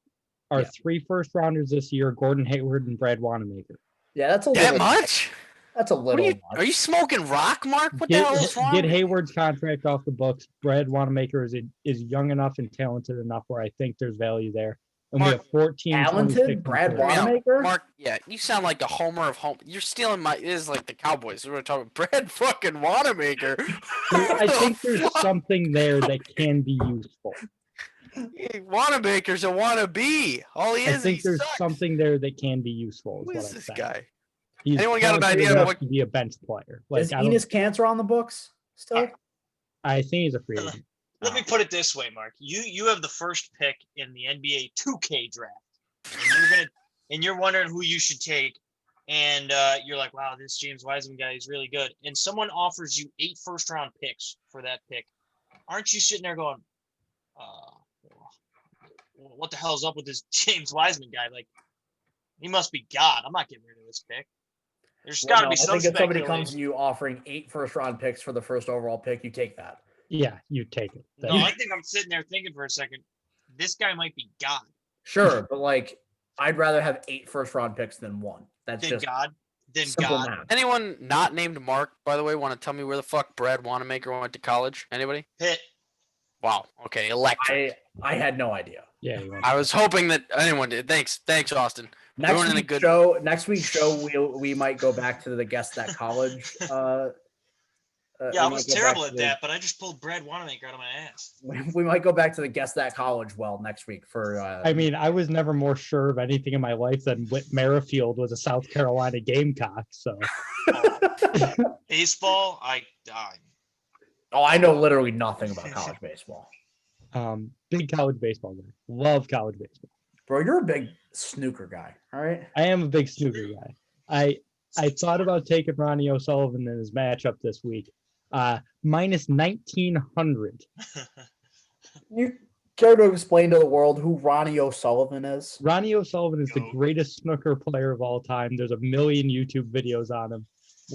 our 3 first-rounders this year: Gordon Hayward and Brad Wanamaker. Yeah, that's a that little much. That's a little much. Are you smoking rock, Mark? What the hell is wrong? Get Hayward's contract off the books. Brad Wanamaker is young enough and talented enough where I think there's value there. And Mark, we have 14. Talented Brad Wanamaker? Mark, yeah, you sound like the homer of home. You're stealing it is like the Cowboys. We're talking about Brad fucking Wanamaker. I think there's something there that can be useful. Wanamaker's a wannabe. All he is. I think there's something there that can be useful. Who is this guy? Anyone got an idea of what to be a bench player? Like, is Enes Kanter on the books still? I think he's a free agent. Let me put it this way, Mark. You have the first pick in the NBA 2K draft, and you're wondering who you should take, and you're like, wow, this James Wiseman guy is really good, and someone offers you 8 first-round picks for that pick. Aren't you sitting there going, what the hell's up with this James Wiseman guy? Like, he must be God. I'm not getting rid of this pick. There's got to be some. I think if somebody comes to you offering 8 first-round picks for the first overall pick, you take that. Yeah, you take it. No, I think I'm sitting there thinking for a second, this guy might be God. Sure, but like, I'd rather have 8 first-round picks than 1. That's just God. Then God. Math. Anyone not named Mark, by the way, want to tell me where the fuck Brad Wanamaker went to college? Anybody? Pitt. Wow. Okay, electric. I had no idea. Yeah, you I was hoping that anyone did. Thanks, Austin. Next week's show, we might go back to the Guess That College. Yeah, I was terrible at that, but I just pulled Brad Wanamaker out of my ass. We might go back to the Guess That College next week for. I mean, I was never more sure of anything in my life than Whit Merrifield was a South Carolina Gamecock. So baseball, I know literally nothing about college baseball. Big college baseball guy. Love college baseball. Bro, you're a big snooker guy, all right? I am a big snooker guy. I thought about taking Ronnie O'Sullivan in his matchup this week. Minus 1,900. You care to explain to the world who Ronnie O'Sullivan is? Ronnie O'Sullivan is the greatest snooker player of all time. There's a million YouTube videos on him.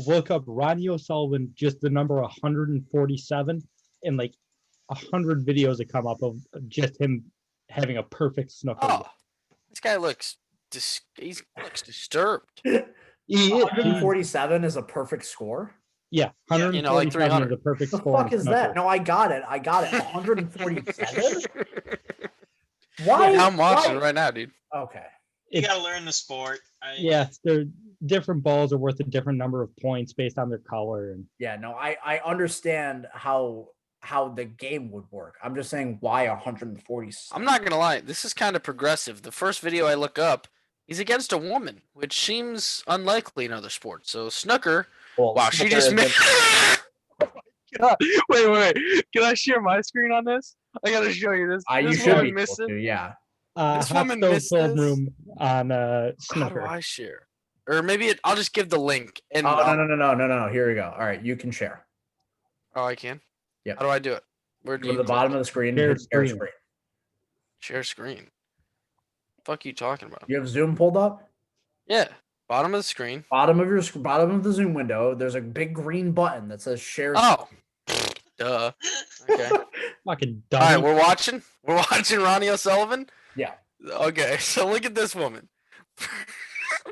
Look up Ronnie O'Sullivan, just the number 147, and like 100 videos that come up of just him having a perfect snooker. Oh, this guy looks disturbed. 147 is a perfect score. Yeah, 147 like 300 is a perfect The score. fuck is that? No, I got it. 147. Why? I'm watching right now, dude. Okay. You gotta learn the sport. Yeah, they're different balls are worth a different number of points based on their color. And yeah, no, I understand how the game would work. I'm just saying why 147. I'm not gonna lie, this is kind of progressive. The first video I look up, he's against a woman, which seems unlikely in other sports. So snooker. Well, wow, she just made. Wait. Can I share my screen on this? I gotta show you this. You should be able to, yeah. This woman missed film room on snooker. How do I share? Or maybe I'll just give the link. And no. Here we go. All right, you can share. Oh, I can. Yeah. How do I do it? Where do you go to the bottom of the screen? Share screen. Share screen. Fuck you talking about? You have Zoom pulled up? Yeah. Bottom of the screen. Bottom of the Zoom window. There's a big green button that says share. Oh. Duh. Okay. Fucking dummy. All right, we're watching. We're watching Ronnie O'Sullivan. Yeah. Okay, so look at this woman.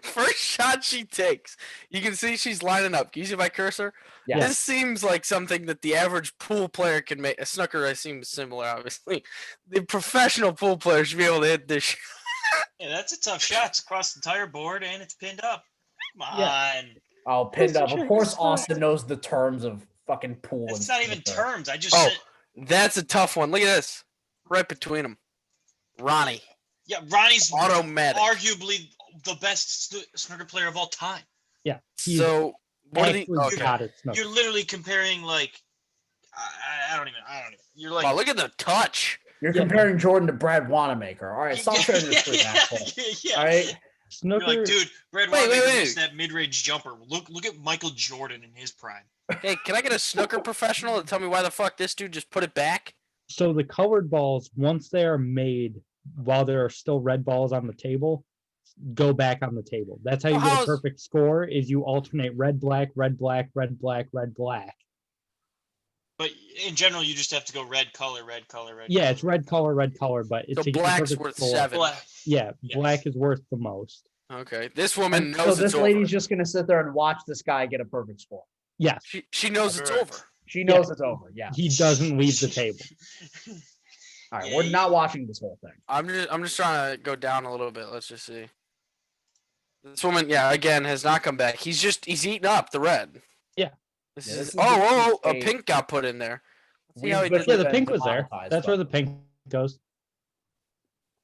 First shot she takes, you can see she's lining up. Can you see my cursor? Yeah. This seems like something that the average pool player can make. A snooker, I seem similar, obviously. The professional pool player should be able to hit this. Yeah, that's a tough shot. It's across the entire board and it's pinned up. Come on. Yeah. Oh, pinned up. Of course, Austin knows the terms of fucking pool. It's not even terms. I just. That's a tough one. Look at this. Right between them. Ronnie. Yeah, Ronnie's automatic. Arguably the best snooker player of all time. Yeah. So what are the? Okay. You're literally comparing like. I don't even. You're like. Wow, look at the touch. You're comparing Jordan to Brad Wanamaker. All right, stop sharing this for that. All right. Snooker. You're like, dude, Brad Wanamaker missed that mid-range jumper. Look at Michael Jordan in his prime. Hey, can I get a snooker professional to tell me why the fuck this dude just put it back? So the colored balls, once they are made, while there are still red balls on the table, go back on the table. That's how you get a perfect score. Is you alternate red, black, red, black, red, black, red, black. But in general, you just have to go red color, red color, red. Yeah, color. It's red color, but it's so black's worth score. 7. Yeah, black is worth the most. Okay, this woman knows. So this lady's just gonna sit there and watch this guy get a perfect score. Yeah, she knows it's over. She knows it's over. Yeah, he doesn't leave the table. All right, we're not watching this whole thing. I'm just trying to go down a little bit. Let's just see. This woman, again, has not come back. He's eating up the red. Yeah. A pink got put in there. Let's see how he did. Yeah, the pink was there. That's where the pink goes.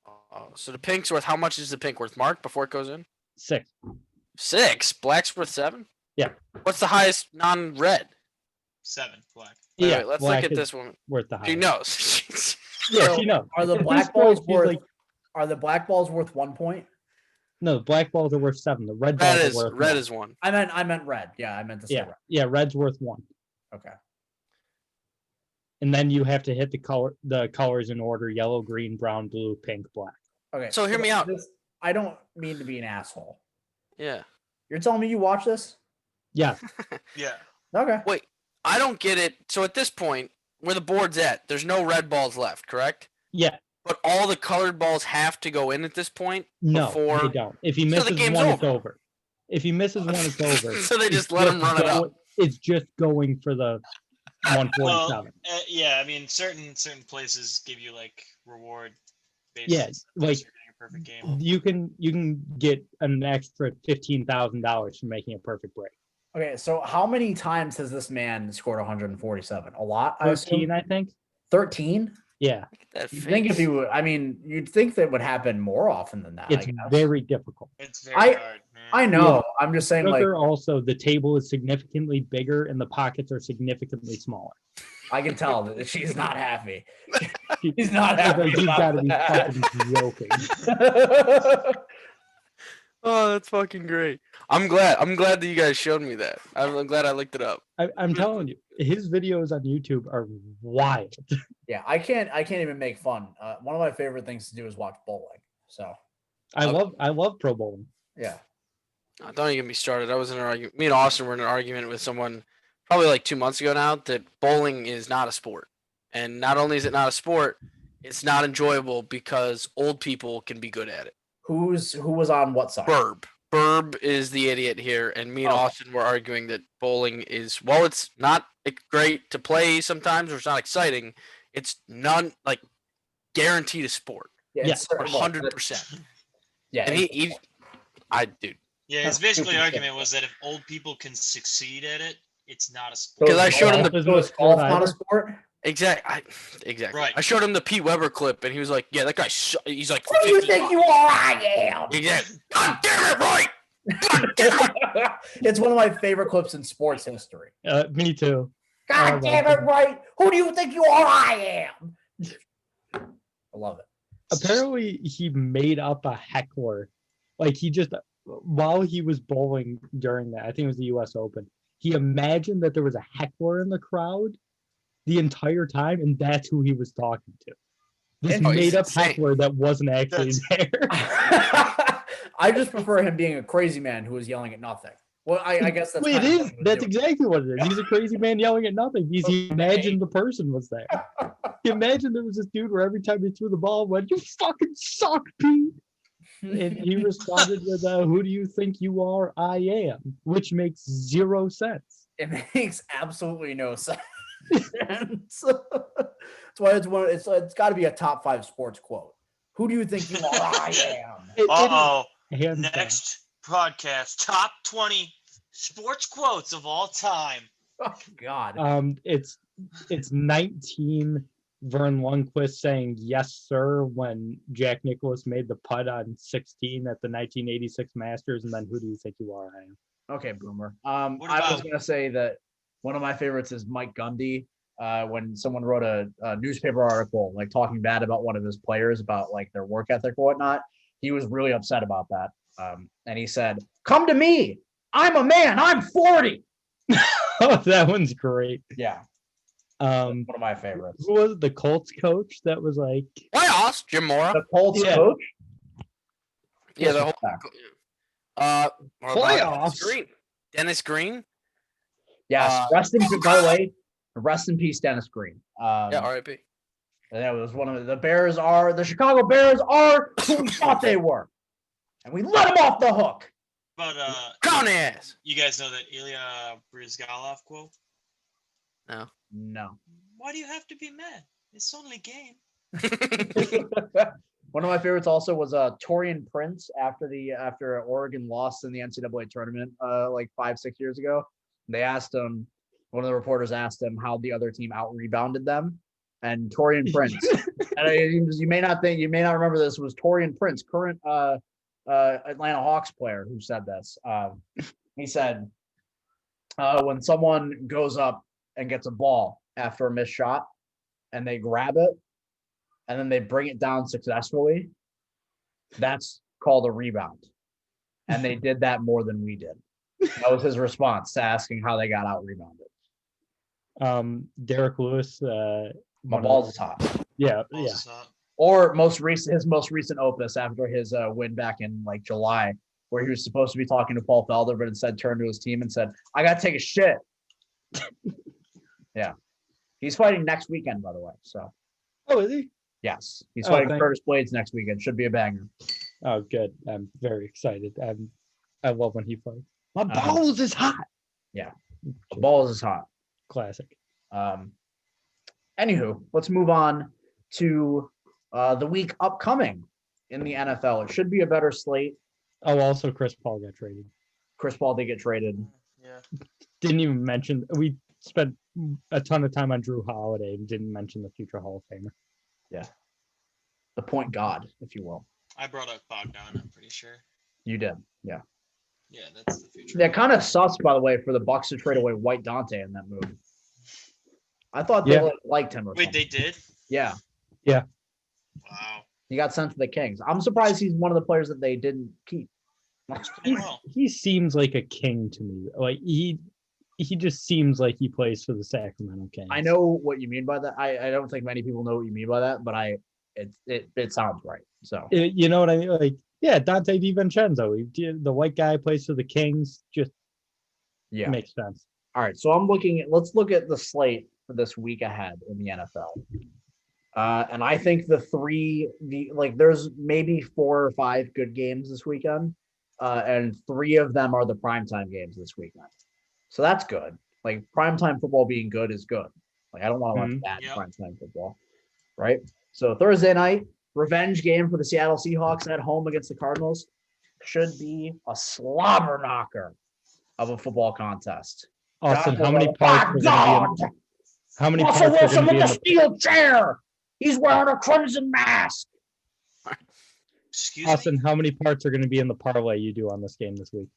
Oh, so the pink's worth, how much is the pink worth, Mark, before it goes in? 6. 6? Black's worth 7? Yeah. What's the highest non-red? 7, black. Yeah, let's look at this one. Worth the highest. She knows. Yeah, she knows. Are the black balls worth? Are the black balls worth 1 point? No, the black balls are worth 7. The red balls are worth red is 1. I meant red. Yeah, I meant to say red. Yeah, red's worth 1. Okay. And then you have to hit the colors in order: yellow, green, brown, blue, pink, black. Okay. So hear me out. I don't mean to be an asshole. Yeah. You're telling me you watch this? Yeah. Yeah. Okay. Wait, I don't get it. So at this point, where the board's at, there's no red balls left, correct? Yeah. But all the colored balls have to go in at this point? No, before... they don't. If he misses one, it's over. If he misses one, it's over. So they just let him run it up. It's just going for the 147. Yeah, I mean, certain places give you like reward Yeah, like a perfect game. you can get an extra $15,000 for making a perfect break. Okay, so how many times has this man scored 147? A lot, I 13, assume. I think. 13? Yeah, That You'd think if face. you, I mean, you'd think that would happen more often than that. I it's guess. very difficult. It's very hard. Man. I know. I'm just saying, like, Snooker also, the table is significantly bigger and the pockets are significantly smaller. I can tell that she's not happy. He's not happy. Like, you've got to be fucking joking. Oh, that's fucking great. I'm glad that you guys showed me that. I'm glad I looked it up. I'm telling you, his videos on YouTube are wild. Yeah, I can't even make fun. One of my favorite things to do is watch bowling. So I love pro bowling. yeah. Don't even get me started. I was in an argument. Me and Austin were in an argument with someone probably like 2 months ago now that bowling is not a sport. And not only is it not a sport, it's not enjoyable because old people can be good at it. Who was on what side? Burb is the idiot here, and me and Austin were arguing that bowling is, while it's not great to play sometimes, or it's not exciting, it's none like guaranteed a sport. Yeah, Yes, 100%. Yeah, And dude. Yeah, his basically argument was that if old people can succeed at it, it's not a sport. Because I showed him the golf not a sport. exactly. Right. I showed him the Pete Weber clip, and he was like, "Yeah, that guy." He's like, What do you think you are? I am. Exactly. God damn it, right? It's one of my favorite clips in sports history. Me too. God damn it, right? Who do you think you are? I am. I love it. Apparently, he made up a heckler. Like, he just, while he was bowling during that, I think it was the U.S. Open, he imagined that there was a heckler in the crowd the entire time, and that's who he was talking to. This made-up heckler that wasn't actually there. I just prefer him being a crazy man who was yelling at nothing. Well, I guess that's Well, it is. That's exactly what it is. He's a crazy man yelling at nothing because he imagined the person was there. He imagined there was this dude where every time he threw the ball, went, "You fucking suck, Pete." And he responded with, "Who do you think you are? I am," which makes zero sense. It makes absolutely no sense. That's why it's got to be a top 5 sports quote. Who do you think you are? I am. Next podcast, top 20 sports quotes of all time. Oh God. It's 19 Vern Lundquist saying "yes, sir" when Jack Nicklaus made the putt on 16 at the 1986 Masters, and then "who do you think you are? I am." Okay, Boomer. I was gonna say that one of my favorites is Mike Gundy. When someone wrote a newspaper article like talking bad about one of his players about like their work ethic or whatnot, he was really upset about that. And he said, "Come to me. I'm a man. I'm 40." Oh, that one's great. Yeah. One of my favorites. Who was the Colts coach that was like playoffs? Jim Mora. The Colts coach? Yeah, the whole playoffs. Dennis Green. Yes. By the way, rest in peace, Dennis Green. Yeah, R.I.P. And that was one of the Chicago Bears are who we thought they were. And we let them off the hook. But Crown ass. You guys know that Ilya Bryzgalov quote? No. Why do you have to be mad? It's only game. One of my favorites also was Torian Prince after Oregon lost in the NCAA tournament like 5-6 years ago. They asked him, one of the reporters asked him how the other team out-rebounded them. And Torian Prince, and you may not remember this, was Torian Prince, current Atlanta Hawks player, who said this. He said, when someone goes up and gets a ball after a missed shot and they grab it and then they bring it down successfully, that's called a rebound. And they did that more than we did. That was his response to asking how they got out rebounded. Derek Lewis, my balls is hot. Yeah. Or his most recent opus after his win back in like July, where he was supposed to be talking to Paul Felder, but instead turned to his team and said, "I gotta take a shit." Yeah, he's fighting next weekend, by the way. So, oh, is he? Yes, he's fighting Curtis Blades next weekend. Should be a banger. Oh, good. I'm very excited. I love when he fights. My balls is hot. Yeah, my balls is hot. Classic. Anywho, let's move on to The week upcoming in the NFL, it should be a better slate. Oh, also Chris Paul got traded. Chris Paul did get traded. Yeah. Didn't even mention, we spent a ton of time on Drew Holiday and didn't mention the future Hall of Famer. Yeah. The point guard, if you will. I brought up Bogdan, I'm pretty sure. You did. Yeah. Yeah, that's the future. Yeah, kind of sus, by the way, for the Bucks to trade away White Dante in that move. I thought they Yeah. liked him or Wait, something. they did? Yeah. Wow. He got sent to the Kings. I'm surprised he's one of the players that they didn't keep. Well, He seems like a king to me. Like he just seems like he plays for the Sacramento Kings. I know what you mean by that. I don't think many people know what you mean by that, but it sounds right. So You know what I mean? Like, yeah, Dante DiVincenzo. The white guy plays for the Kings. Just yeah. makes sense. All right. So let's look at the slate for this week ahead in the NFL. And I think there's maybe 4 or 5 good games this weekend. And 3 of them are the primetime games this weekend. So that's good. Like primetime football being good is good. Like I don't want to watch bad primetime football. Right. So Thursday night, revenge game for the Seattle Seahawks at home against the Cardinals should be a slobber knocker of a football contest. Austin, how many parts are going to be in how many Russell parts are Wilson going to with be the steel chair. He's wearing a crimson mask. excuse Austin, me? how many parts are going to be in the parlay you do on this game this week?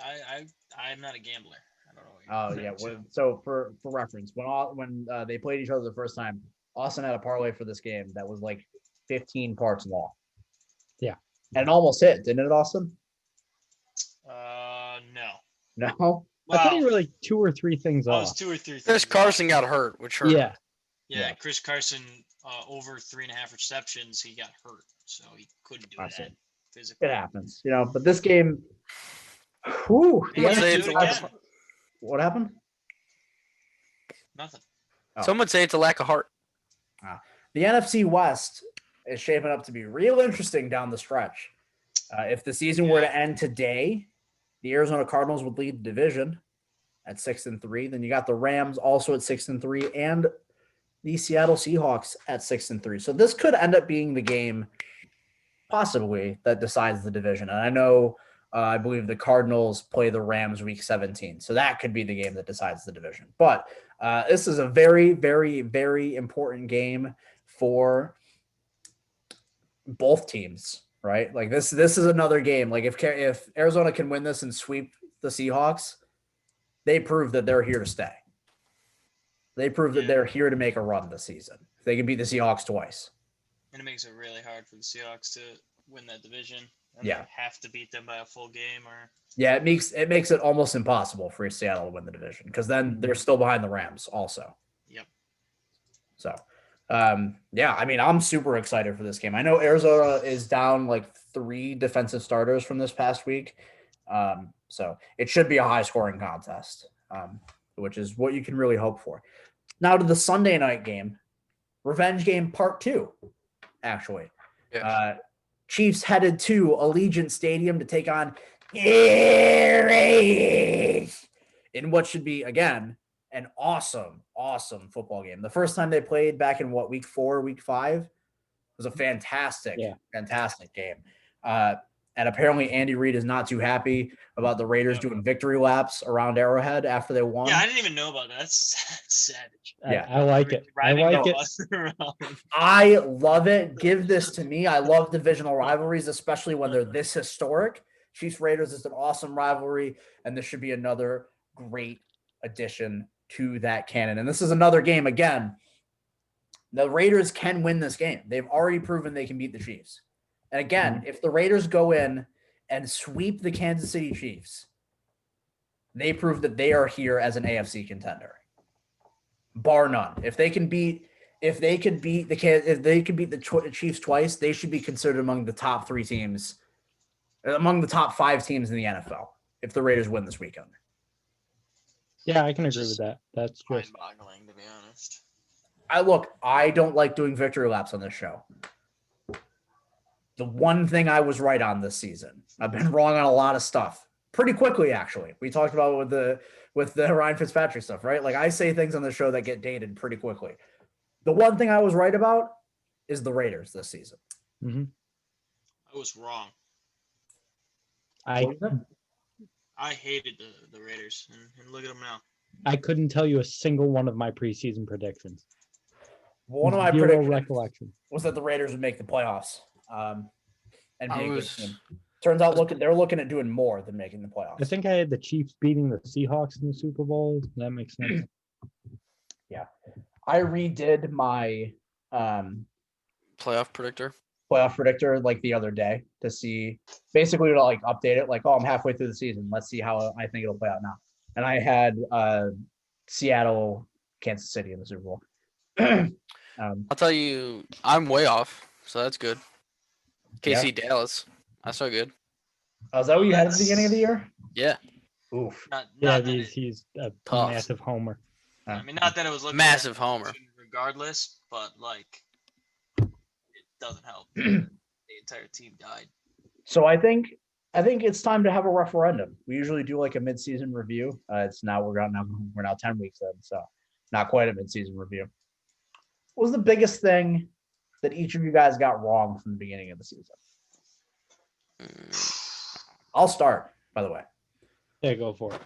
I'm not a gambler. I don't know. Oh yeah. So for reference, when they played each other the first time, Austin had a parlay for this game that was like 15 parts long. Yeah. And it almost hit, didn't it, Austin? No. No. I thought Well, you were like 2 or 3 things I was off. 2 or 3 Chris things Carson off. got hurt, which hurt. Yeah. Yeah, Yeah. Chris Carson over 3.5 receptions. He got hurt, so he couldn't do I that see. physically. It happens, But this game, whew, He Let's might say do it's it a again. what happened? Nothing. Some would say it's a lack of heart. The NFC West is shaping up to be real interesting down the stretch. If the season were to end today, the Arizona Cardinals would lead the division at 6-3. Then you got the Rams also at 6-3, and the Seattle Seahawks at 6-3. So this could end up being the game, possibly, that decides the division. And I know, I believe the Cardinals play the Rams week 17, so that could be the game that decides the division. But this is a very, very, very important game for both teams, right? Like this is another game. Like if Arizona can win this and sweep the Seahawks, they prove that they're here to stay. They prove that they're here to make a run this season. They can beat the Seahawks twice. And it makes it really hard for the Seahawks to win that division. And Yeah. they have to beat them by a full game or Yeah, it makes it almost impossible for Seattle to win the division because then they're still behind the Rams also. Yep. So, yeah, I mean, I'm super excited for this game. I know Arizona is down like 3 defensive starters from this past week. So it should be a high scoring contest, which is what you can really hope for. Now to the Sunday night game, revenge game part 2, actually. Yeah. Chiefs headed to Allegiant Stadium to take on Aries in what should be, again, an awesome football game. The first time they played back in week 4, week 5 was a fantastic game. And apparently Andy Reid is not too happy about the Raiders doing victory laps around Arrowhead after they won. Yeah, I didn't even know about that. That's savage. Yeah. I like it. I Riding like the it. bus around. I love it. Give this to me. I love divisional rivalries, especially when they're this historic. Chiefs Raiders is an awesome rivalry, and this should be another great addition to that canon. And this is another game, again, the Raiders can win this game. They've already proven they can beat the Chiefs. And again, if the Raiders go in and sweep the Kansas City Chiefs, they prove that they are here as an AFC contender, bar none. If they could beat the Chiefs twice, they should be considered among the top 3 teams, among the top 5 teams in the NFL. If the Raiders win this weekend, Yeah, I can agree with that. That's just Mind-boggling, to be honest. I don't like doing victory laps on this show. The one thing I was right on this season. I've been wrong on a lot of stuff pretty quickly, actually. We talked about it with the Ryan Fitzpatrick stuff, right? Like I say things on the show that get dated pretty quickly. The one thing I was right about is the Raiders this season. Mm-hmm. I was wrong. I hated the Raiders, and look at them now. I couldn't tell you a single one of my preseason predictions. One of my Zero predictions recollection was that the Raiders would make the playoffs and be a good was- team. Turns out they're looking at doing more than making the playoffs. I think I had the Chiefs beating the Seahawks in the Super Bowl. That makes sense. Yeah. I redid my Playoff predictor. playoff predictor like the other day to see basically to like update it. Like, oh, I'm halfway through the season. Let's see how I think it'll play out now. And I had Seattle, Kansas City in the Super Bowl. I'll tell you, I'm way off, so that's good. KC Dallas, that's so good. Oh, is that what you had at the beginning of the year? Yeah, Oof. Not Yeah, that it, he's a Tough. massive homer. I mean, not that it was looking Massive homer. regardless, but like it doesn't help. The entire team died. So I think it's time to have a referendum. We usually do like a mid-season review. It's now we're now 10 weeks in, so not quite a mid-season review. What was the biggest thing that each of you guys got wrong from the beginning of the season? I'll start, by the way. Yeah, go for it.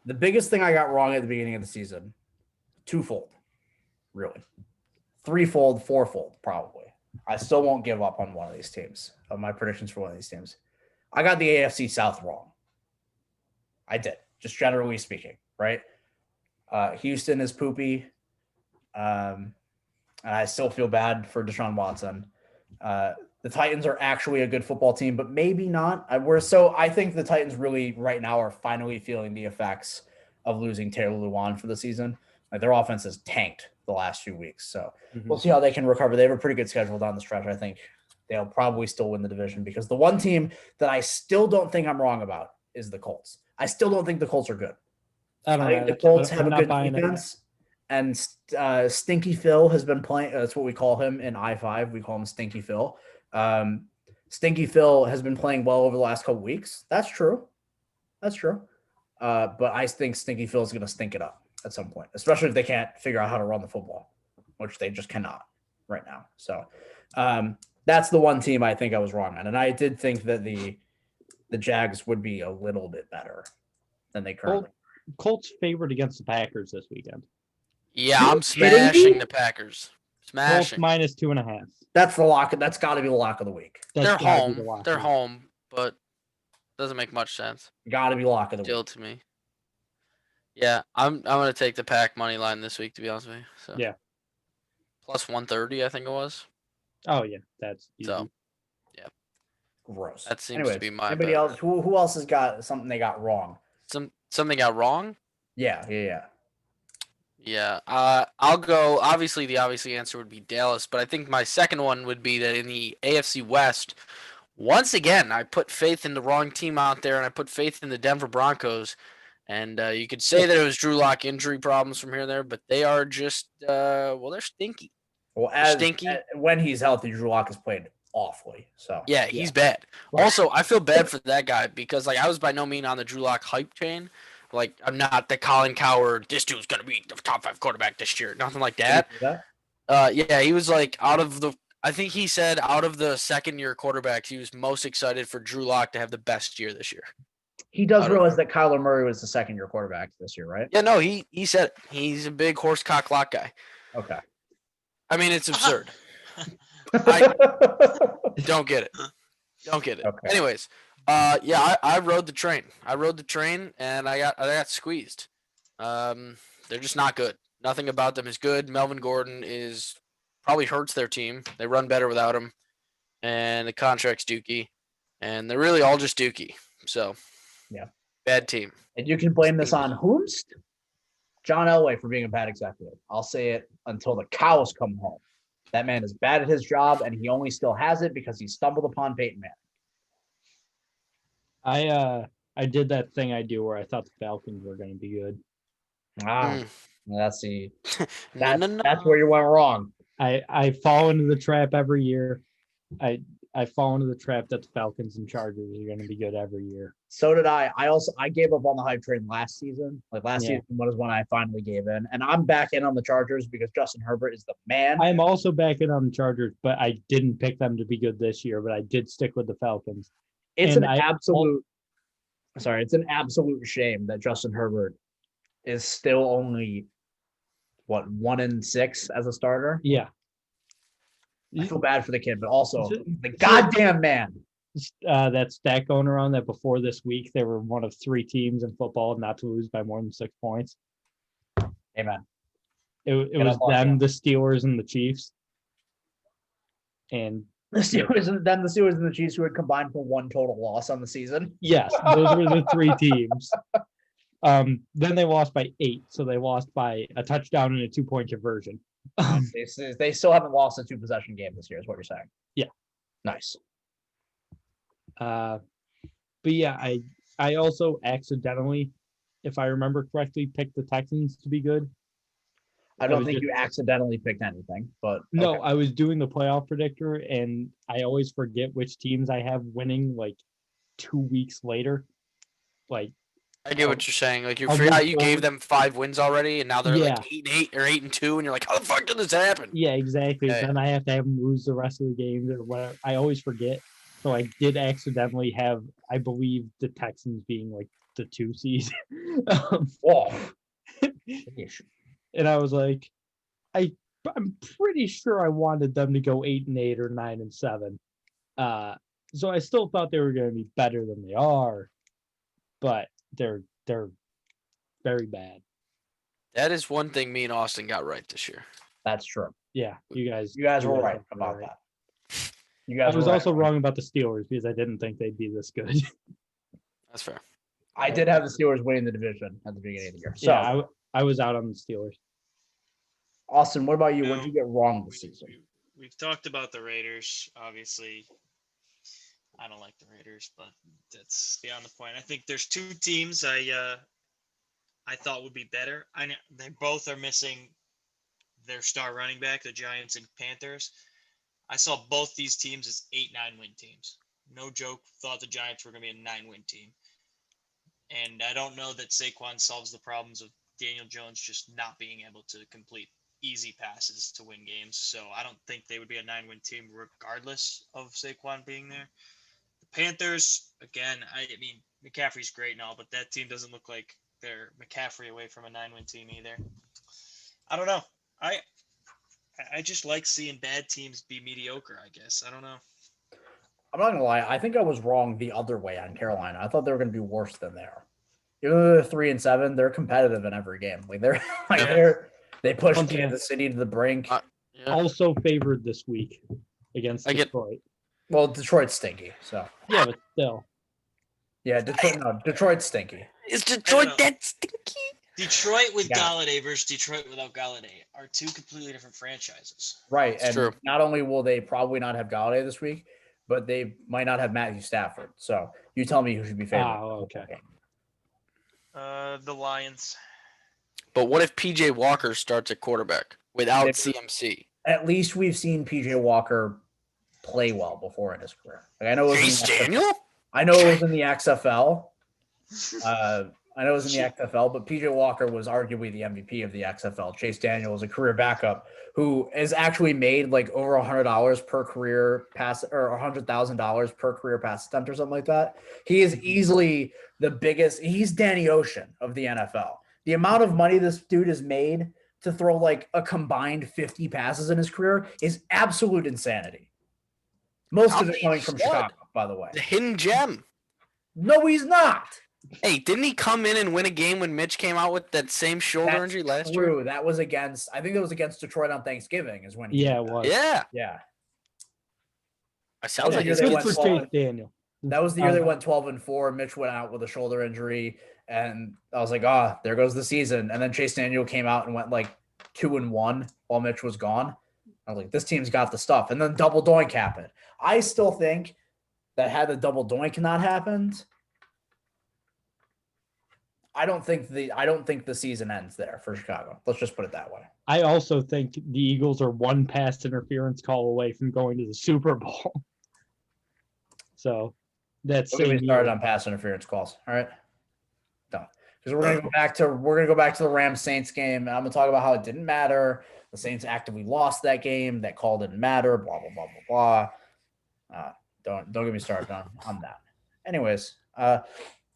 The biggest thing I got wrong at the beginning of the season, twofold, really. Threefold, fourfold, probably. I still won't give up on one of these teams, on my predictions for one of these teams. I got the AFC South wrong. I did, just generally speaking, right? Houston is poopy. And I still feel bad for Deshaun Watson. The Titans are actually a good football team, but maybe not. I think the Titans really right now are finally feeling the effects of losing Taylor Lewan for the season. Like their offense has tanked the last few weeks. So we'll see how they can recover. They have a pretty good schedule down the stretch. I think they'll probably still win the division because the one team that I still don't think I'm wrong about is the Colts. I still don't think the Colts are good. I think the Colts have a good defense. And Stinky Phil has been playing. That's what we call him in I-5. We call him Stinky Phil. Stinky Phil has been playing well over the last couple weeks. That's true. But I think Stinky Phil is going to stink it up at some point, especially if they can't figure out how to run the football, which they just cannot right now. So that's the one team I think I was wrong on. And I did think that the Jags would be a little bit better than they currently are. Colts favored against the Packers this weekend. Yeah, I'm smashing the Packers. Smashing. Colts -2.5. That's the lock. That's got to be the lock of the week. They're home. They're home, but doesn't make much sense. Got to be lock of the Still week. to me. Yeah, I'm gonna take the Pack money line this week, to be honest with you. So yeah, plus 130, I think it was. Oh yeah, that's easy. So yeah, Gross. that seems to be my. Anybody bet. else? Who else has got something they got wrong? Something got wrong. Yeah. Yeah, I'll go. Obviously, the obvious answer would be Dallas, but I think my second one would be that in the AFC West, once again, I put faith in the wrong team out there, and I put faith in the Denver Broncos. And you could say that it was Drew Lock injury problems from here and there, but they are just, they're stinky. Well, when he's healthy, Drew Lock has played awfully. So yeah, he's bad. Right. Also, I feel bad for that guy because, like, I was by no means on the Drew Lock hype train. Like, I'm not the Colin Cowherd, this dude's going to be the top 5 quarterback this year. Nothing like that. Yeah, he was like I think he said out of the second-year quarterbacks, he was most excited for Drew Lock to have the best year this year. He does realize that Kyler Murray was the second-year quarterback this year, right? Yeah, no, he said he's a big horse cock lock guy. Okay. I mean, it's absurd. I don't get it. Okay. Anyways, I rode the train. And I got squeezed. They're just not good. Nothing about them is good. Melvin Gordon probably hurts their team. They run better without him, and the contract's dookie, and they're really all just dookie. So, yeah, bad team. And you can blame this on whomst? John Elway for being a bad executive. I'll say it until the cows come home. That man is bad at his job, and he only still has it because he stumbled upon Peyton Manning. I did that thing I do where I thought the Falcons were going to be good. That's where you went wrong. I fall into the trap every year. I fall into the trap that the Falcons and Chargers are going to be good every year. So did I. I gave up on the hype train last season. Like last Yeah. season was when I finally gave in, and I'm back in on the Chargers because Justin Herbert is the man. I'm also back in on the Chargers, but I didn't pick them to be good this year. But I did stick with the Falcons. It's and it's an absolute shame that Justin Herbert is still only 1-6 as a starter. Yeah. I feel bad for the kid, but also the goddamn man. That stat going around that before this week, they were one of 3 teams in football not to lose by more than 6 points. Amen. It was them, the Steelers, and the Chiefs. And the Steelers and the Chiefs who had combined for 1 total loss on the season. Yes, those were the 3 teams. Then they lost by 8, so they lost by a touchdown and a 2-point conversion. They still haven't lost a 2-possession game this year, is what you're saying. Yeah. Nice. But yeah, I also accidentally, if I remember correctly, picked the Texans to be good. I don't think you accidentally picked anything, but no, okay. I was doing the playoff predictor, and I always forget which teams I have winning like 2 weeks later. Like, I get what you're saying. Like you forgot you gave them 5 wins already, and now they're like 8-8 or 8-2, and you're like, how the fuck did this happen? Yeah, exactly. Okay. Then I have to have them lose the rest of the games or whatever. I always forget. So I did accidentally have, I believe, the Texans being like the 2 seed. Whoa. And I was like, I'm pretty sure I wanted them to go 8-8 or 9-7. So I still thought they were going to be better than they are, but they're very bad. That is one thing me and Austin got right this year. That's true. Yeah, you guys were right about that. I was also wrong about the Steelers because I didn't think they'd be this good. That's fair. I did have the Steelers winning the division at the beginning of the year. So yeah, I was out on the Steelers. Austin, what about you? What did you get wrong this season? We've talked about the Raiders, obviously. I don't like the Raiders, but that's beyond the point. I think there's 2 teams I thought would be better. I know they both are missing their star running back, the Giants and Panthers. I saw both these teams as 8-9 win teams. No joke, thought the Giants were going to be a 9-win team. And I don't know that Saquon solves the problems of Daniel Jones just not being able to complete easy passes to win games. So I don't think they would be a 9-win team regardless of Saquon being there. The Panthers, again, I mean, McCaffrey's great and all, but that team doesn't look like they're McCaffrey away from a 9-win team either. I don't know. I just like seeing bad teams be mediocre, I guess. I don't know. I'm not going to lie. I think I was wrong the other way on Carolina. I thought they were going to be worse than they are. Even though they're 3-7, they're competitive in every game. Like they pushed Kansas City to the brink. Also favored this week against Detroit. Well, Detroit's stinky, so. Yeah, but still. Yeah, Detroit's stinky. Is Detroit that stinky? Detroit with Galladay versus Detroit without Galladay are 2 completely different franchises. Right, It's and true. Not only will they probably not have Galladay this week, but they might not have Matthew Stafford. So you tell me who should be favored. Oh, okay. The Lions. But what if PJ Walker starts at quarterback without CMC? At least we've seen PJ Walker play well before in his career. Like, I know it was Daniel? I know it was in the XFL. But PJ Walker was arguably the MVP of the XFL. Chase Daniel was a career backup who has actually made like over $100 per career pass or $100,000 per career pass attempt or something like that. He is easily the biggest. He's Danny Ocean of the NFL. The amount of money this dude has made to throw like a combined 50 passes in his career is absolute insanity. Most of it coming from Chicago, by the way. The hidden gem. No, he's not. Hey, didn't he come in and win a game when Mitch came out with that same shoulder injury last year? That was against, I think that was against Detroit on Thanksgiving is when he it was. Yeah. Yeah. I sounds like it's good for Chase Daniel. That was the year they went 12-4. Mitch went out with a shoulder injury, and I was like, there goes the season. And then Chase Daniel came out and went like 2-1 while Mitch was gone. I was like, this team's got the stuff. And then double doink happened. I still think that had the double doink not happened, I don't think the season ends there for Chicago. Let's just put it that way. I also think the Eagles are one pass interference call away from going to the Super Bowl. So that's Don't get me started on pass interference calls. All right, don't, because we're gonna go back to the Rams Saints game, and I'm gonna talk about how it didn't matter. The Saints actively lost that game. That call didn't matter. Blah blah blah blah blah. Don't get me started on that. Anyways, are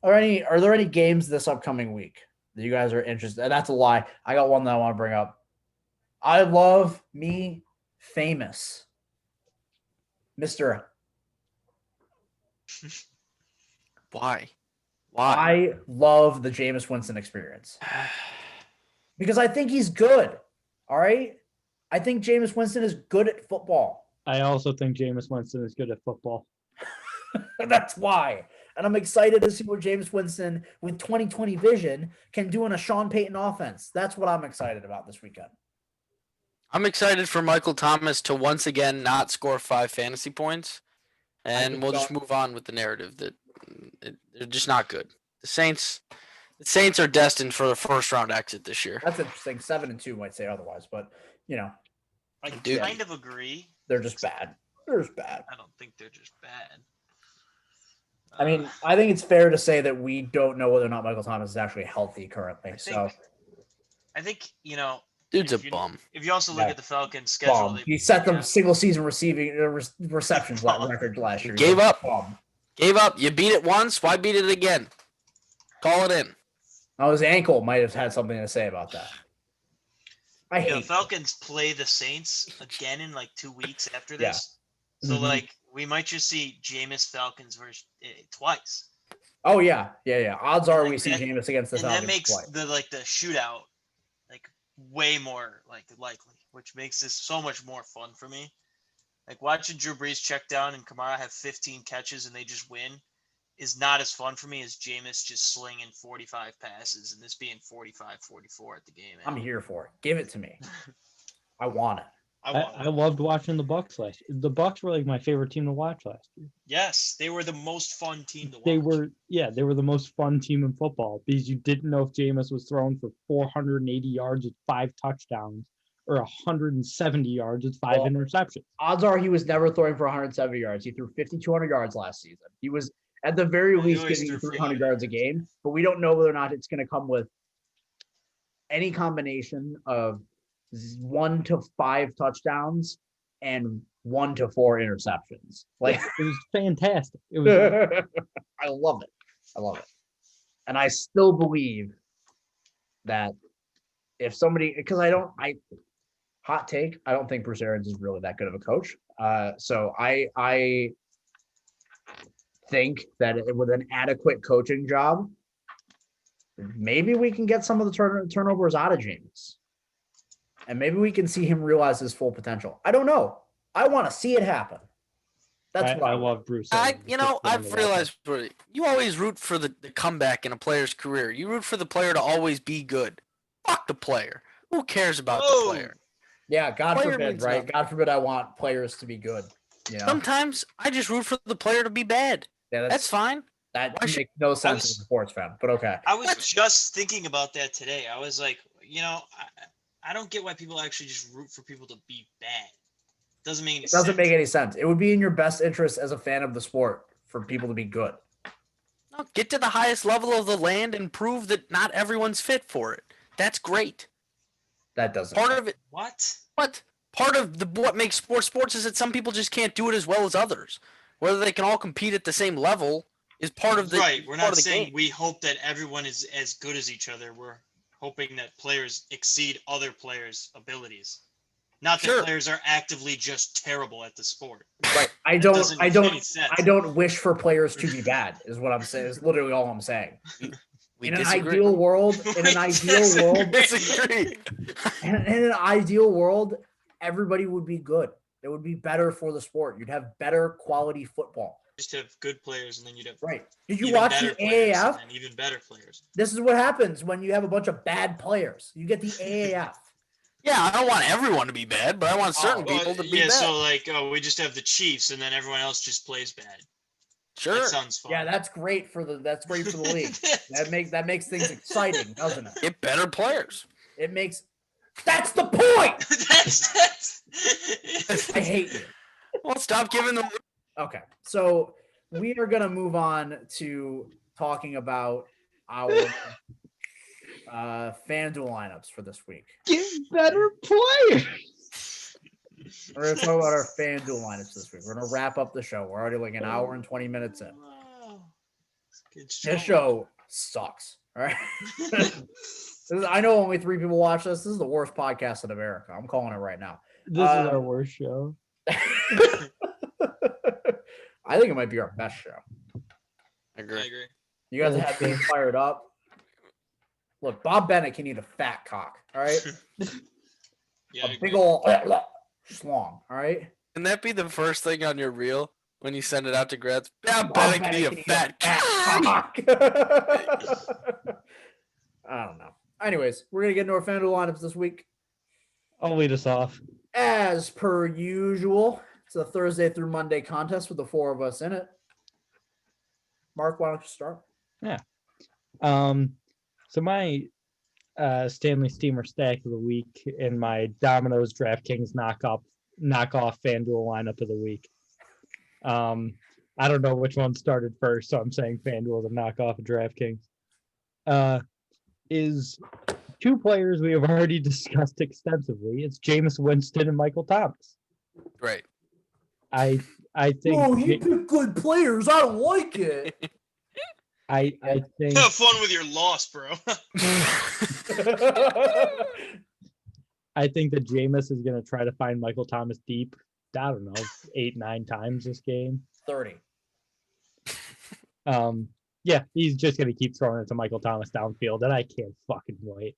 there any games this upcoming week that you guys are interested? That's a lie. I got one that I want to bring up. I love me famous, Mr. Why? I love the Jameis Winston experience because I think he's good. All right. I think Jameis Winston is good at football. I also think Jameis Winston is good at football. That's why. And I'm excited to see what Jameis Winston with 2020 vision can do in a Sean Payton offense. That's what I'm excited about this weekend. I'm excited for Michael Thomas to once again not score 5 fantasy points. And we'll just move on with the narrative that they're just not good. The Saints are destined for the first round exit this year. That's interesting. 7-2 might say otherwise, but I kind of agree. They're just bad. They're just bad. I don't think they're just bad. I mean, I think it's fair to say that we don't know whether or not Michael Thomas is actually healthy currently. I think dude's a bum. If you also look at the Falcons' schedule, he set the single season receptions record last year. Gave up. Gave up. You beat it once. Why beat it again? Call it in. Oh, his ankle might have had something to say about that. The Falcons play the Saints again in like 2 weeks after this. Yeah. So we might just see Jameis Falcons versus twice. Oh yeah. Odds are we see Jameis against the Falcons. And that makes the shootout way more likely, which makes this so much more fun for me. Watching Drew Brees check down and Kamara have 15 catches and they just win is not as fun for me as Jameis just slinging 45 passes and this being 45-44 at the game. I'm here for it. Give it to me. I want it. I loved watching the Bucs last year. The Bucs were my favorite team to watch last year. Yes, they were the most fun team to watch. They were the most fun team in football because you didn't know if Jameis was throwing for 480 yards with 5 touchdowns or 170 yards with 5 interceptions. Odds are he was never throwing for 170 yards. He threw 5,200 yards last season. He was at the very least getting you 300 yards a game, but we don't know whether or not it's going to come with any combination of 1 to 5 touchdowns and 1 to 4 interceptions. It was fantastic. It was. I love it. And I still believe that if somebody, because hot take, I don't think Bruce Arians is really that good of a coach. So I think that with an adequate coaching job, maybe we can get some of the turnovers out of James. And maybe we can see him realize his full potential. I don't know. I want to see it happen. That's why I love Bruce. I've realized you always root for the comeback in a player's career. You root for the player to always be good. Fuck the player. Who cares about the player? Yeah, God forbid, right? God forbid I want players to be good. Sometimes I just root for the player to be bad. Yeah, that's fine. That makes no sense as a sports fan, but okay. I was just thinking about that today. I was like, I don't get why people actually just root for people to be bad. Doesn't make any sense. Doesn't make any sense. It would be in your best interest as a fan of the sport for people to be good. No, get to the highest level of the land and prove that not everyone's fit for it. That's great. That doesn't. Part of it. What? Part of what makes sports is that some people just can't do it as well as others. Whether they can all compete at the same level is part of the right. We're not saying we hope that everyone is as good as each other. We're hoping that players exceed other players' abilities. Not that players are actively just terrible at the sport. Right. I don't wish for players to be bad, is what I'm saying. Is literally all I'm saying. In an ideal world, in an ideal world, everybody would be good. It would be better for the sport. You'd have better quality football. Just have good players, and then you'd have right. Did you watch the AAF? And even better players. This is what happens when you have a bunch of bad players. You get the AAF. Yeah, I don't want everyone to be bad, but I want certain people to be bad. So we just have the Chiefs, and then everyone else just plays bad. Sure. That sounds fun. Yeah, that's great for the league. That makes things exciting, doesn't it? Get better players. That's the point. that's I hate you. Well, stop giving them. Okay, so we are gonna move on to talking about our FanDuel lineups for this week. Get better players. We're gonna talk about our FanDuel lineups this week. We're gonna wrap up the show. We're already like an hour and 20 minutes in. This show sucks. All right. I know only 3 people watch this. This is the worst podcast in America. I'm calling it right now. This is our worst show. I think it might be our best show. I agree. You guys have me fired up. Look, Bob Bennett can eat a fat cock. All right. Yeah, a big old schlong. All right. Can that be the first thing on your reel when you send it out to grads? Bob Bennett can eat a fat cock. I don't know. Anyways, we're gonna get into our FanDuel lineups this week. I'll lead us off. As per usual, it's a Thursday through Monday contest with the 4 of us in it. Mark, why don't you start? Yeah. So my Stanley Steamer stack of the week and my Domino's DraftKings knockoff FanDuel lineup of the week. I don't know which one started first, so I'm saying FanDuel is a knockoff of DraftKings. Is 2 players we have already discussed extensively. It's Jameis Winston and Michael Thomas. Right. I think. Oh, you pick good players. I don't like it. I think. Have fun with your loss, bro. I think that Jameis is going to try to find Michael Thomas deep. I don't know, 8-9 times this game. 30. Yeah, he's just going to keep throwing it to Michael Thomas downfield, and I can't fucking wait.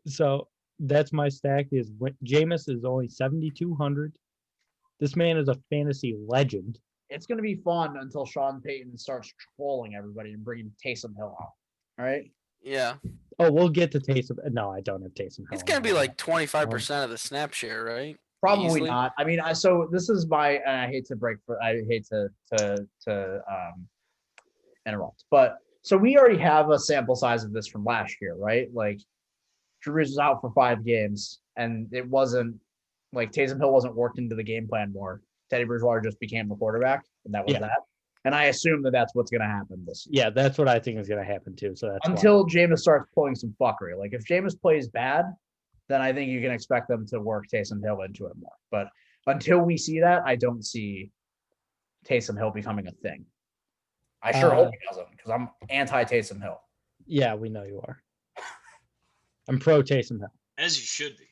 So that's my stack. Is Jameis is only 7,200. This man is a fantasy legend. It's going to be fun until Sean Payton starts trolling everybody and bringing Taysom Hill out. All right? Yeah. Oh, we'll get to Taysom. No, I don't have Taysom Hill. It's going to be like 25% of the snap share, right? Probably Easily. not. I mean, so this is my. I hate to interrupt, but so we already have a sample size of this from last year, right? Like, Drew Brees was out for 5 games, and it wasn't like Taysom Hill wasn't worked into the game plan more. Teddy Bridgewater just became the quarterback, and that was that. And I assume that that's what's going to happen this year. Yeah, that's what I think is going to happen too. So that's until Jameis starts pulling some fuckery. Like, if Jameis plays bad, then I think you can expect them to work Taysom Hill into it more. But until we see that, I don't see Taysom Hill becoming a thing. I sure hope he doesn't, because I'm anti-Taysom Hill. Yeah, we know you are. I'm pro Taysom Hill. As you should be.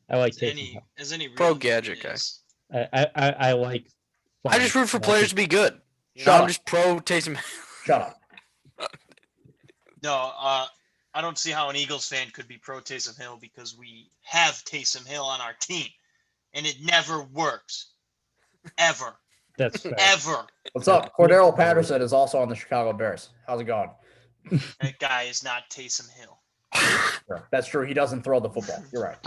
I like Taysom Hill. As any pro gadget guy. I like. I just root for players to be good. I'm just pro Taysom. Shut up. No, I don't see how an Eagles fan could be pro Taysom Hill because we have Taysom Hill on our team, and it never works, ever. That's fair. Ever. What's up? Cordero Patterson is also on the Chicago Bears. How's it going? That guy is not Taysom Hill. Sure. That's true. He doesn't throw the football. You're right.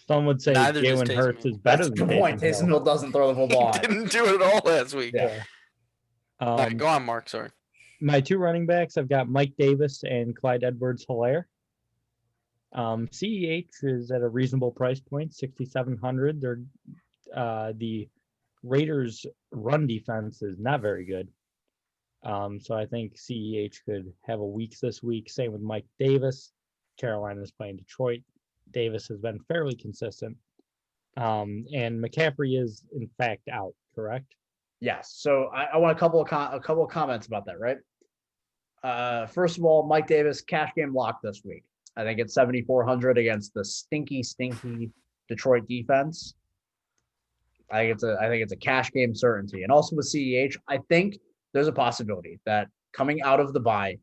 Some would say Jalen Hurts is better than That's the point. Taysom Hill doesn't throw the football. Didn't do it all last week. Yeah. All right, go on, Mark. Sorry. My 2 running backs, I've got Mike Davis and Clyde Edwards-Helaire. CEH is at a reasonable price point, 6,700. They're the Raiders' run defense is not very good. So I think CEH could have a week this week. Same with Mike Davis. Carolina is playing Detroit. Davis has been fairly consistent. And McCaffrey is in fact out, correct? Yes. So I want a couple of comments about that, right? First of all, Mike Davis cash game lock this week. I think it's 7,400 against the stinky Detroit defense. I think it's a cash game certainty. And also with CEH, I think there's a possibility that coming out of the bye,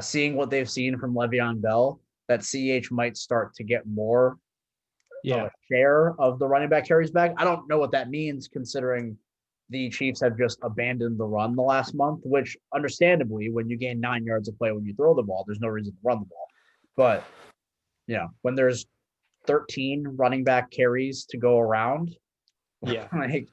seeing what they've seen from Le'Veon Bell, that CEH might start to get more share of the running back carries back. I don't know what that means, considering the Chiefs have just abandoned the run the last month, which understandably, when you gain 9 yards of play when you throw the ball, there's no reason to run the ball. But, when there's 13 running back carries to go around, like,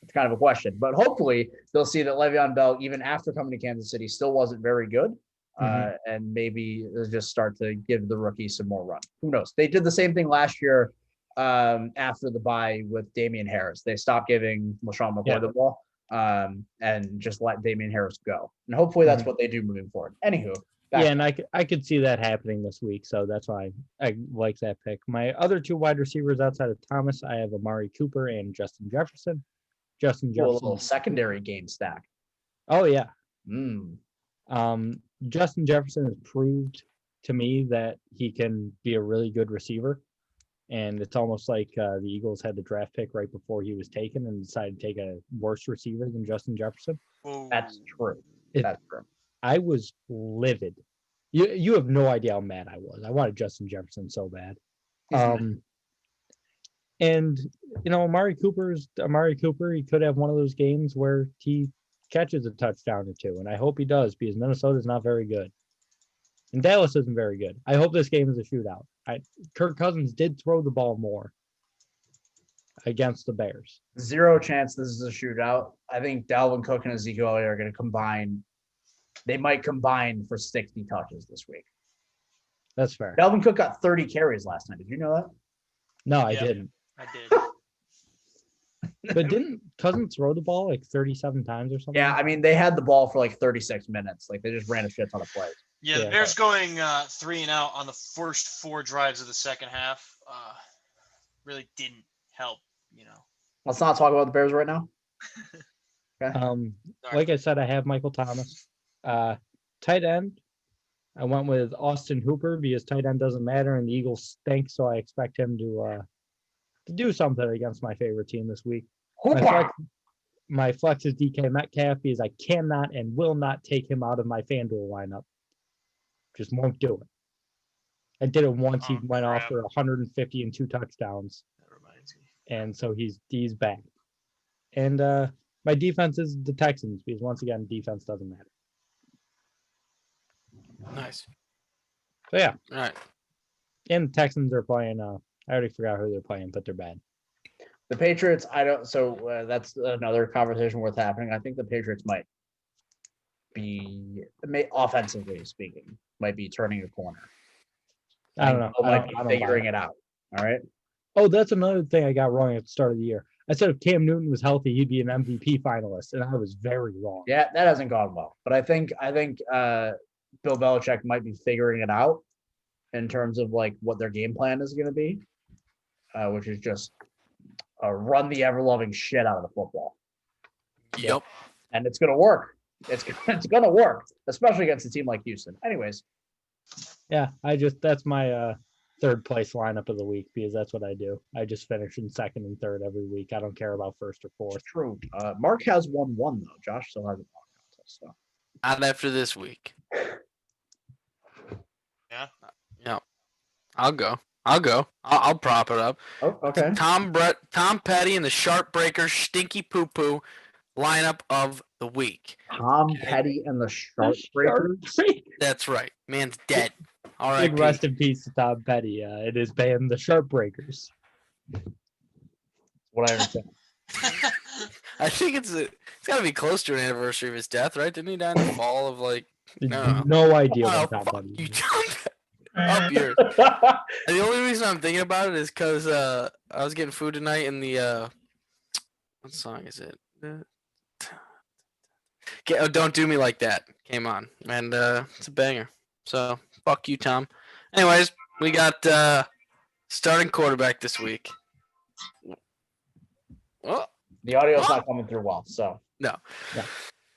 it's kind of a question. But hopefully they'll see that Le'Veon Bell, even after coming to Kansas City, still wasn't very good. And maybe they'll just start to give the rookie some more run. Who knows? They did the same thing last year after the bye with Damian Harris. They stopped giving LaShawn McCoy the ball and just let Damian Harris go. And hopefully that's what they do moving forward. Anywho. Yeah, and I could see that happening this week, so that's why I like that pick. My other two wide receivers outside of Thomas, I have Amari Cooper and Justin Jefferson. Justin Jefferson, a little secondary game stack. Oh yeah. Justin Jefferson has proved to me that he can be a really good receiver, and it's almost like the Eagles had the draft pick right before he was taken and decided to take a worse receiver than Justin Jefferson. That's true. That's true. I was livid. You have no idea how mad I was. I wanted Justin Jefferson so bad. And Amari Cooper, he could have one of those games where he catches a touchdown or two, and I hope he does because Minnesota's not very good. And Dallas isn't very good. I hope this game is a shootout. Kirk Cousins did throw the ball more against the Bears. 0 chance this is a shootout. I think Dalvin Cook and Ezekiel Elliott are going to combine. They might combine for 60 touches this week. That's fair. Dalvin Cook got 30 carries last night. Did you know that? No, I didn't. I did. But didn't Cousins throw the ball like 37 times or something? Yeah, I mean, they had the ball for like 36 minutes. Like, they just ran a shit ton of plays. Yeah, the Bears going 3 and out on the first 4 drives of the second half really didn't help, Let's not talk about the Bears right now. Okay. Like I said, I have Michael Thomas. Tight end, I went with Austin Hooper because tight end doesn't matter and the Eagles stink, so I expect him to do something against my favorite team this week. My flex is DK Metcalf because I cannot and will not take him out of my FanDuel lineup. Just won't do it. I did it once. He went off for 150 and 2 touchdowns. That reminds me. And so he's back. And my defense is the Texans because once again, defense doesn't matter. Nice. So yeah. All right. And the Texans are playing. I already forgot who they're playing, but they're bad. The Patriots, I don't. So that's another conversation worth happening. I think the Patriots might be, offensively speaking, might be turning a corner. I don't know. Might be figuring it out. All right. Oh, that's another thing I got wrong at the start of the year. I said if Cam Newton was healthy, he'd be an MVP finalist, and I was very wrong. Yeah, that hasn't gone well. But I think Bill Belichick might be figuring it out in terms of like what their game plan is going to be, which is just run the ever-loving shit out of the football. Yep. And it's going to work. It's going to work, especially against a team like Houston. Anyways. Yeah, that's my third place lineup of the week because that's what I do. I just finish in second and third every week. I don't care about first or fourth. It's true. Mark has won one though. Josh still hasn't won a contest. So. Not after this week. Yeah. Yeah. I'll go. I'll prop it up. Oh, okay. Tom Petty and the Sharp Breakers Stinky Poo Poo lineup of the week. Tom Petty and the Sharp Breakers. That's right. Man's dead. All right. Big rest in peace to Tom Petty. It is banned the Sharp Breakers. What I understand. I think it's got to be close to an anniversary of his death, right? Didn't he die in the fall of like? No idea what Tom Petty. You up yours. The only reason I'm thinking about it is because I was getting food tonight and the what song is it? Don't Do Me Like That came on, and it's a banger. So fuck you, Tom. Anyways, we got starting quarterback this week. Oh, the audio's not coming through well, so no.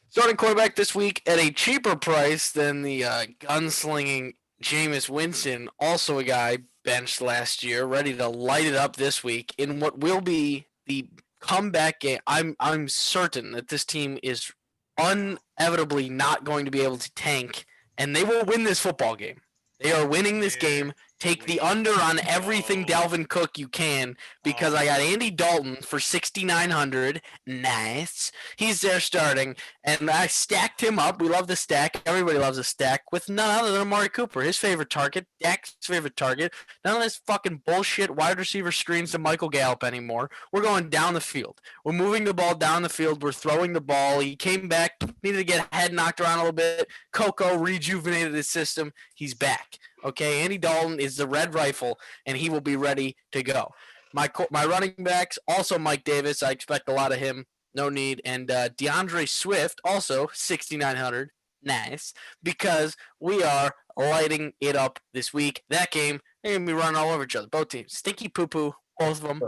Starting quarterback this week at a cheaper price than the gunslinging Jameis Winston, also a guy benched last year, ready to light it up this week in what will be the comeback game. I'm certain that this team is inevitably not going to be able to tank, and they will win this football game. They are winning this game Take the under on everything Dalvin Cook you can because I got Andy Dalton for 6,900. Nice. He's there starting, and I stacked him up. We love the stack. Everybody loves a stack with none other than Amari Cooper, his favorite target, Dak's favorite target. None of this fucking bullshit wide receiver screens to Michael Gallup anymore. We're going down the field. We're moving the ball down the field. We're throwing the ball. He came back, needed to get head knocked around a little bit. Coco rejuvenated his system. He's back. Okay, Andy Dalton is the red rifle, and he will be ready to go. My running backs, also Mike Davis. I expect a lot of him. No need. And DeAndre Swift, also 6,900. Nice. Because we are lighting it up this week. That game, they're going to be running all over each other. Both teams. Stinky poo-poo. Both of them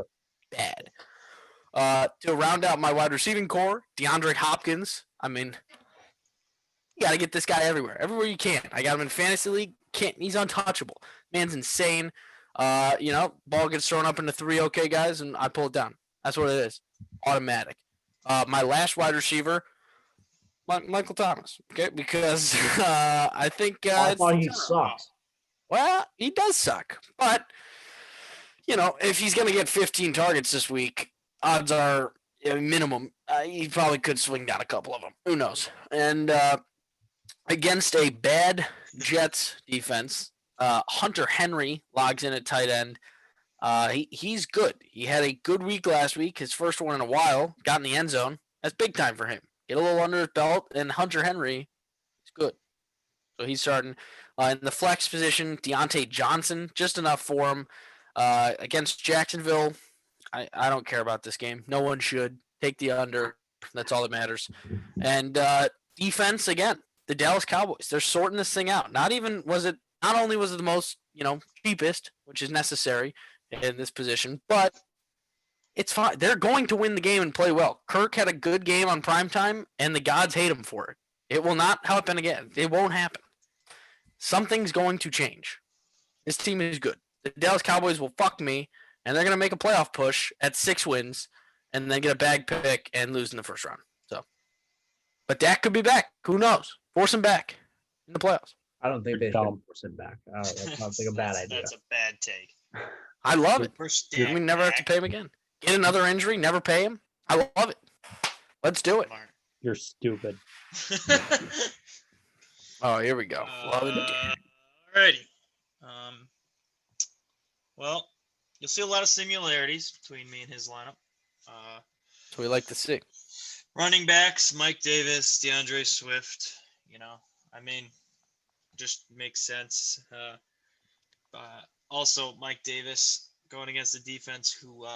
bad. To round out my wide receiving core, DeAndre Hopkins. I mean, you got to get this guy everywhere. Everywhere you can. I got him in fantasy league. He's untouchable. Man's insane. Ball gets thrown up into 3 okay guys, and I pull it down. That's what it is. Automatic. My last wide receiver, Michael Thomas. Okay, because I think I thought he sucks. Well, he does suck, but if he's gonna get 15 targets this week, odds are minimum. He probably could swing down a couple of them. Who knows? And against a bad Jets defense, Hunter Henry logs in at tight end. He's good. He had a good week last week, his first one in a while, got in the end zone. That's big time for him. Get a little under his belt, and Hunter Henry is good. So he's starting. In the flex position, Deontay Johnson, just enough for him. Against Jacksonville, I don't care about this game. No one should. Take the under. That's all that matters. And defense, again, the Dallas Cowboys. They're sorting this thing out. Not only was it the most, cheapest, which is necessary in this position, but it's fine. They're going to win the game and play well. Kirk had a good game on primetime, and the gods hate him for it. It will not happen again. It won't happen. Something's going to change. This team is good. The Dallas Cowboys will fuck me, and they're going to make a playoff push at 6 wins and then get a bag pick and lose in the first round. But Dak could be back. Who knows? Force him back in the playoffs. I don't think they should force him back. I don't think a bad idea. That's a bad take. I love it. We never have to pay him again. Get another injury, never pay him. I love it. Let's do it. You're stupid. Oh, here we go. Alrighty. Well, you'll see a lot of similarities between me and his lineup. So we like to see. Running backs, Mike Davis, DeAndre Swift, just makes sense. Also, Mike Davis going against a defense who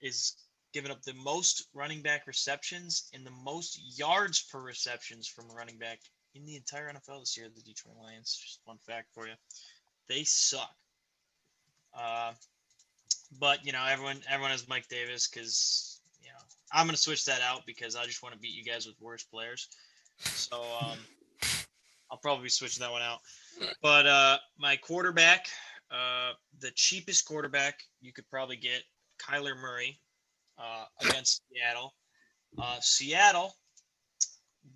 is giving up the most running back receptions and the most yards per receptions from a running back in the entire NFL this year, the Detroit Lions. Just one fact for you. They suck. But, everyone has Mike Davis because, I'm going to switch that out because I just want to beat you guys with worse players. So I'll probably be switching that one out. But my quarterback, the cheapest quarterback you could probably get, Kyler Murray against Seattle. Seattle,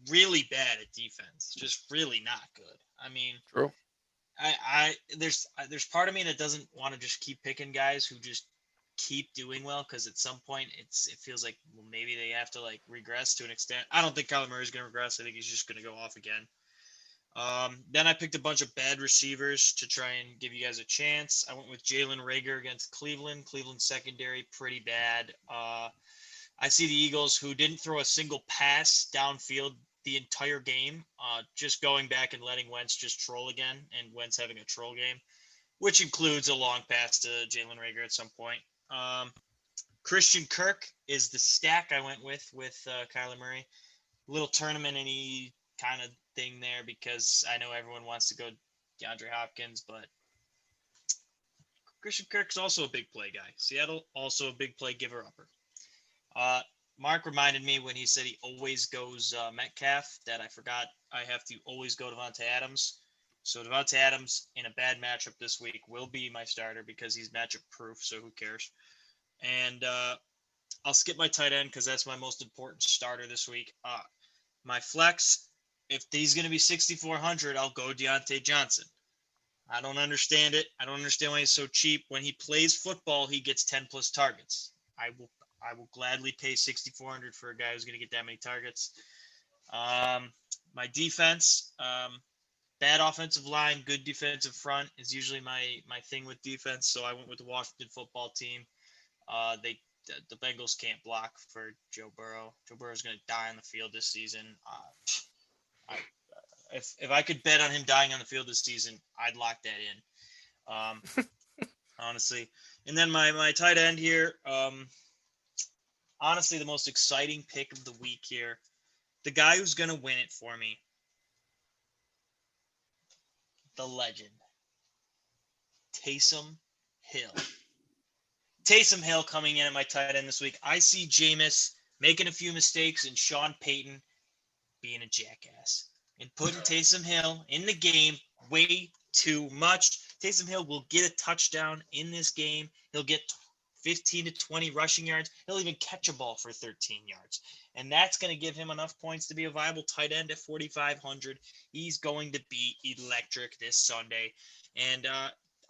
really bad at defense, just really not good. True. There's part of me that doesn't want to just keep picking guys who just keep doing well because at some point it feels like maybe they have to regress to an extent. I don't think Kyler Murray is going to regress. I think he's just going to go off again. Then I picked a bunch of bad receivers to try and give you guys a chance. I went with Jalen Reagor against Cleveland. Cleveland secondary, pretty bad. I see the Eagles, who didn't throw a single pass downfield the entire game, just going back and letting Wentz just troll again, and Wentz having a troll game, which includes a long pass to Jalen Reagor at some point. Christian Kirk is the stack I went with Kyler Murray. Little tournament any kind of thing there because I know everyone wants to go DeAndre Hopkins, but Christian Kirk's also a big play guy. Seattle, also a big play giver-upper. Mark reminded me when he said he always goes Metcalf that I forgot I have to always go Devontae Adams. So Devontae Adams in a bad matchup this week will be my starter because he's matchup proof, so who cares? And I'll skip my tight end because that's my most important starter this week. My flex, if he's going to be 6,400, I'll go Deontay Johnson. I don't understand it. I don't understand why he's so cheap. When he plays football, he gets 10 plus targets. I will gladly pay 6,400 for a guy who's going to get that many targets. My defense, bad offensive line, good defensive front is usually my thing with defense. So I went with the Washington football team. The Bengals can't block for Joe Burrow. Joe Burrow's going to die on the field this season. If I could bet on him dying on the field this season, I'd lock that in. Honestly. And then my tight end here, honestly, the most exciting pick of the week here, the guy who's going to win it for me, the legend, Taysom Hill. Taysom Hill coming in at my tight end this week. I see Jameis making a few mistakes and Sean Payton being a jackass and putting Taysom Hill in the game way too much. Taysom Hill will get a touchdown in this game. He'll get 15 to 20 rushing yards. He'll even catch a ball for 13 yards. And that's going to give him enough points to be a viable tight end at 4,500. He's going to be electric this Sunday. And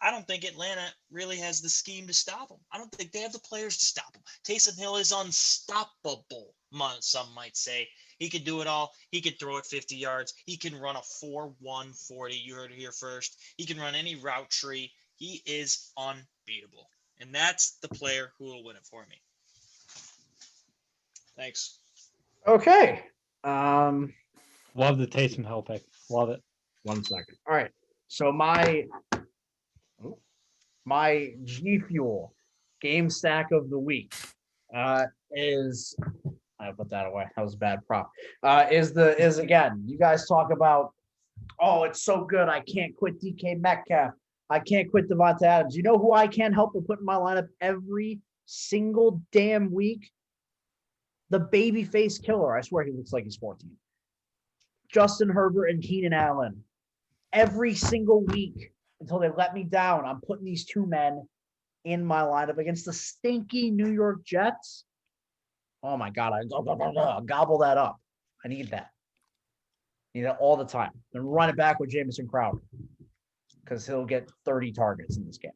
I don't think Atlanta really has the scheme to stop him. I don't think they have the players to stop him. Taysom Hill is unstoppable, some might say. He can do it all. He can throw it 50 yards. He can run a 4.1 40. You heard it here first. He can run any route tree. He is unbeatable. And that's the player who will win it for me. Thanks. Okay. Love the Taysom Hill pick. Love it. 1 second. All right. So my G Fuel game stack of the week is, I put that away. That was a bad prop. Is again, you guys talk about, oh, it's so good. I can't quit DK Metcalf. I can't quit Devonta Adams. You know who I can't help but put in my lineup every single damn week? The babyface killer. I swear he looks like he's 14. Justin Herbert and Keenan Allen. Every single week until they let me down, I'm putting these two men in my lineup against the stinky New York Jets. Oh my God, I gobble that up. I need that. Need it all the time. Then run it back with Jamison Crowder because he'll get 30 targets in this game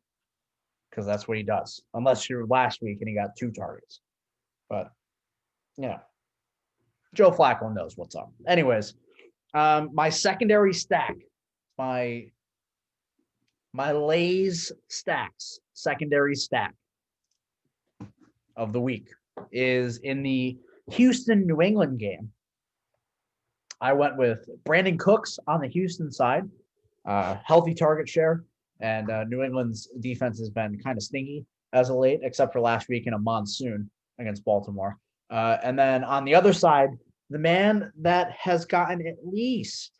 because that's what he does. Unless you're last week and he got 2 targets. But, yeah. Joe Flacco knows what's up. Anyways, my secondary stack, my Lay's stacks, secondary stack of the week is in the Houston-New England game. I went with Brandon Cooks on the Houston side, healthy target share, and New England's defense has been kind of stingy as of late, except for last week in a monsoon against Baltimore. And then on the other side, the man that has gotten at least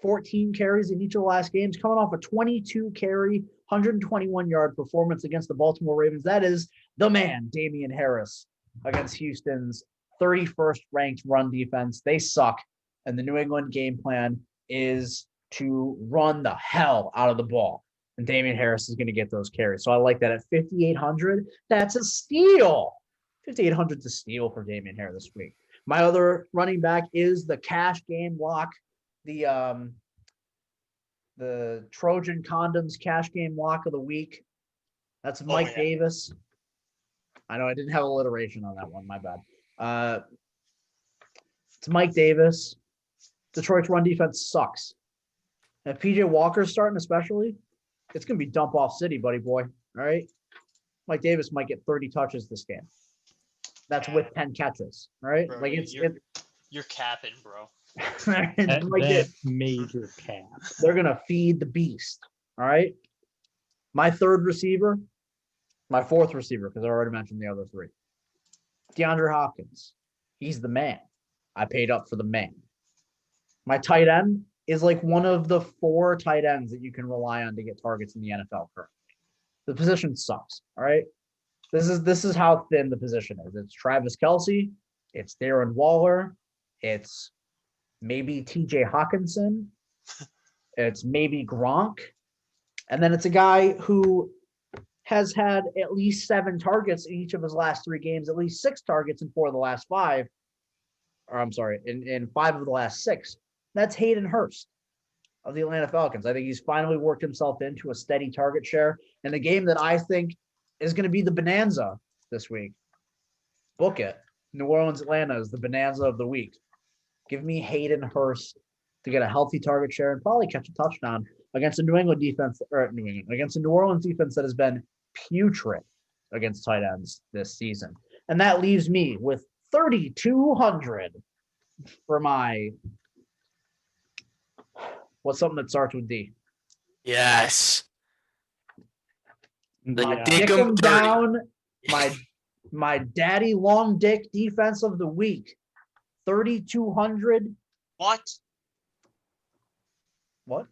14 carries in each of the last games, coming off a 22-carry, 121-yard performance against the Baltimore Ravens. That is the man, Damian Harris, against Houston's 31st ranked run defense. They suck, and the New England game plan is to run the hell out of the ball. And Damian Harris is going to get those carries. So I like that at 5,800. That's a steal. 5,800 to steal for Damian Harris this week. My other running back is the cash game lock, the Trojan Condoms cash game lock of the week. That's Mike Davis. I know I didn't have alliteration on that one. My bad. It's Mike Davis. Detroit's run defense sucks. If PJ Walker's starting especially, it's going to be dump off city, buddy boy. All right? Mike Davis might get 30 touches this game. That's with 10 catches. All right? Bro, like you're capping, bro. That's major cap. They're going to feed the beast. All right? My fourth receiver, because I already mentioned the other 3. DeAndre Hopkins. He's the man. I paid up for the man. My tight end is like one of the 4 tight ends that you can rely on to get targets in the NFL currently. The position sucks. All right. This is how thin the position is. It's Travis Kelce. It's Darren Waller. It's maybe TJ Hawkinson. It's maybe Gronk. And then it's a guy who has had at least 7 targets in each of his last 3 games, at least 6 targets in 4 of the last 5. Or I'm sorry, in 5 of the last 6. That's Hayden Hurst. of the Atlanta Falcons. I think he's finally worked himself into a steady target share in a game that I think is going to be the bonanza this week. Book it. New Orleans, Atlanta is the bonanza of the week. Give me Hayden Hurst to get a healthy target share and probably catch a touchdown against a New Orleans defense that has been putrid against tight ends this season. And that leaves me with 3,200 for my what's something that starts with D? Yes. My dick dick 'em 'em down, my daddy long dick defense of the week. 3,200. What What?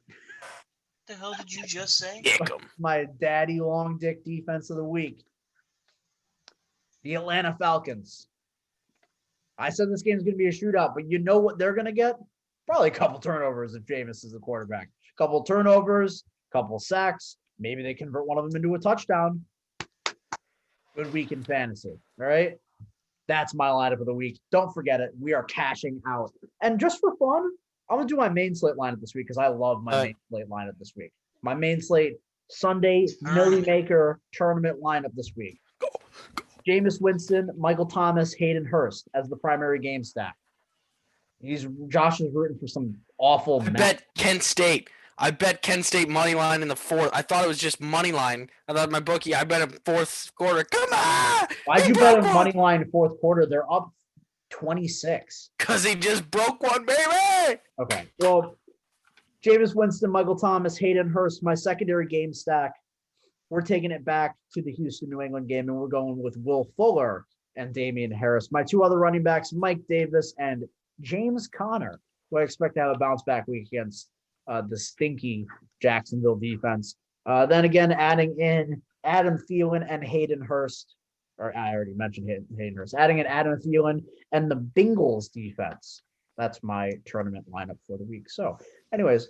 the hell did you just say? Dick 'em. My daddy long dick defense of the week. The Atlanta Falcons. I said this game's going to be a shootout, but you know what they're going to get? Probably a couple turnovers if Jameis is the quarterback. Couple turnovers, couple sacks. Maybe they convert one of them into a touchdown. Good week in fantasy. All right. That's my lineup of the week. Don't forget it. We are cashing out. And just for fun, I'm going to do my main slate lineup this week because I love my main slate lineup this week. My main slate Sunday Millie Maker tournament lineup this week. Jameis Winston, Michael Thomas, Hayden Hurst as the primary game stack. Josh is rooting for some awful. I bet Kent State money line in the fourth. I thought it was just money line. I thought my bookie. I bet a fourth quarter. Come on! Why'd you bet a money line fourth quarter? They're up 26. Because he just broke one, baby. Okay. Well, Jameis Winston, Michael Thomas, Hayden Hurst, my secondary game stack. We're taking it back to the Houston New England game, and we're going with Will Fuller and Damian Harris. My two other running backs, Mike Davis and James Conner, who I expect to have a bounce back week against the stinky Jacksonville defense. Then again, adding in Adam Thielen and Hayden Hurst, or I already mentioned Hayden Hurst, adding in Adam Thielen and the Bengals defense. That's my tournament lineup for the week. So anyways,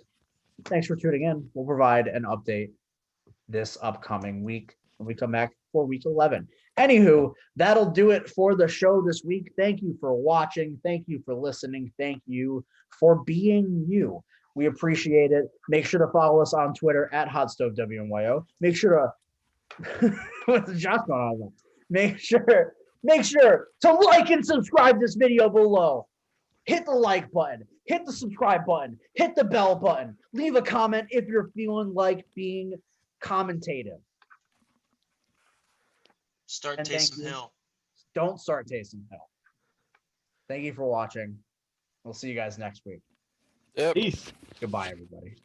thanks for tuning in. We'll provide an update this upcoming week when we come back for week 11. Anywho, that'll do it for the show this week. Thank you for watching. Thank you for listening. Thank you for being you. We appreciate it. Make sure to follow us on Twitter at HotStoveWNYO. Make sure to what's Josh going on? Make sure to like and subscribe this video below. Hit the like button. Hit the subscribe button. Hit the bell button. Leave a comment if you're feeling like being commentative. Start Taysom Hill. Don't start Taysom Hill. Thank you for watching. We'll see you guys next week. Yep. Peace. Goodbye, everybody.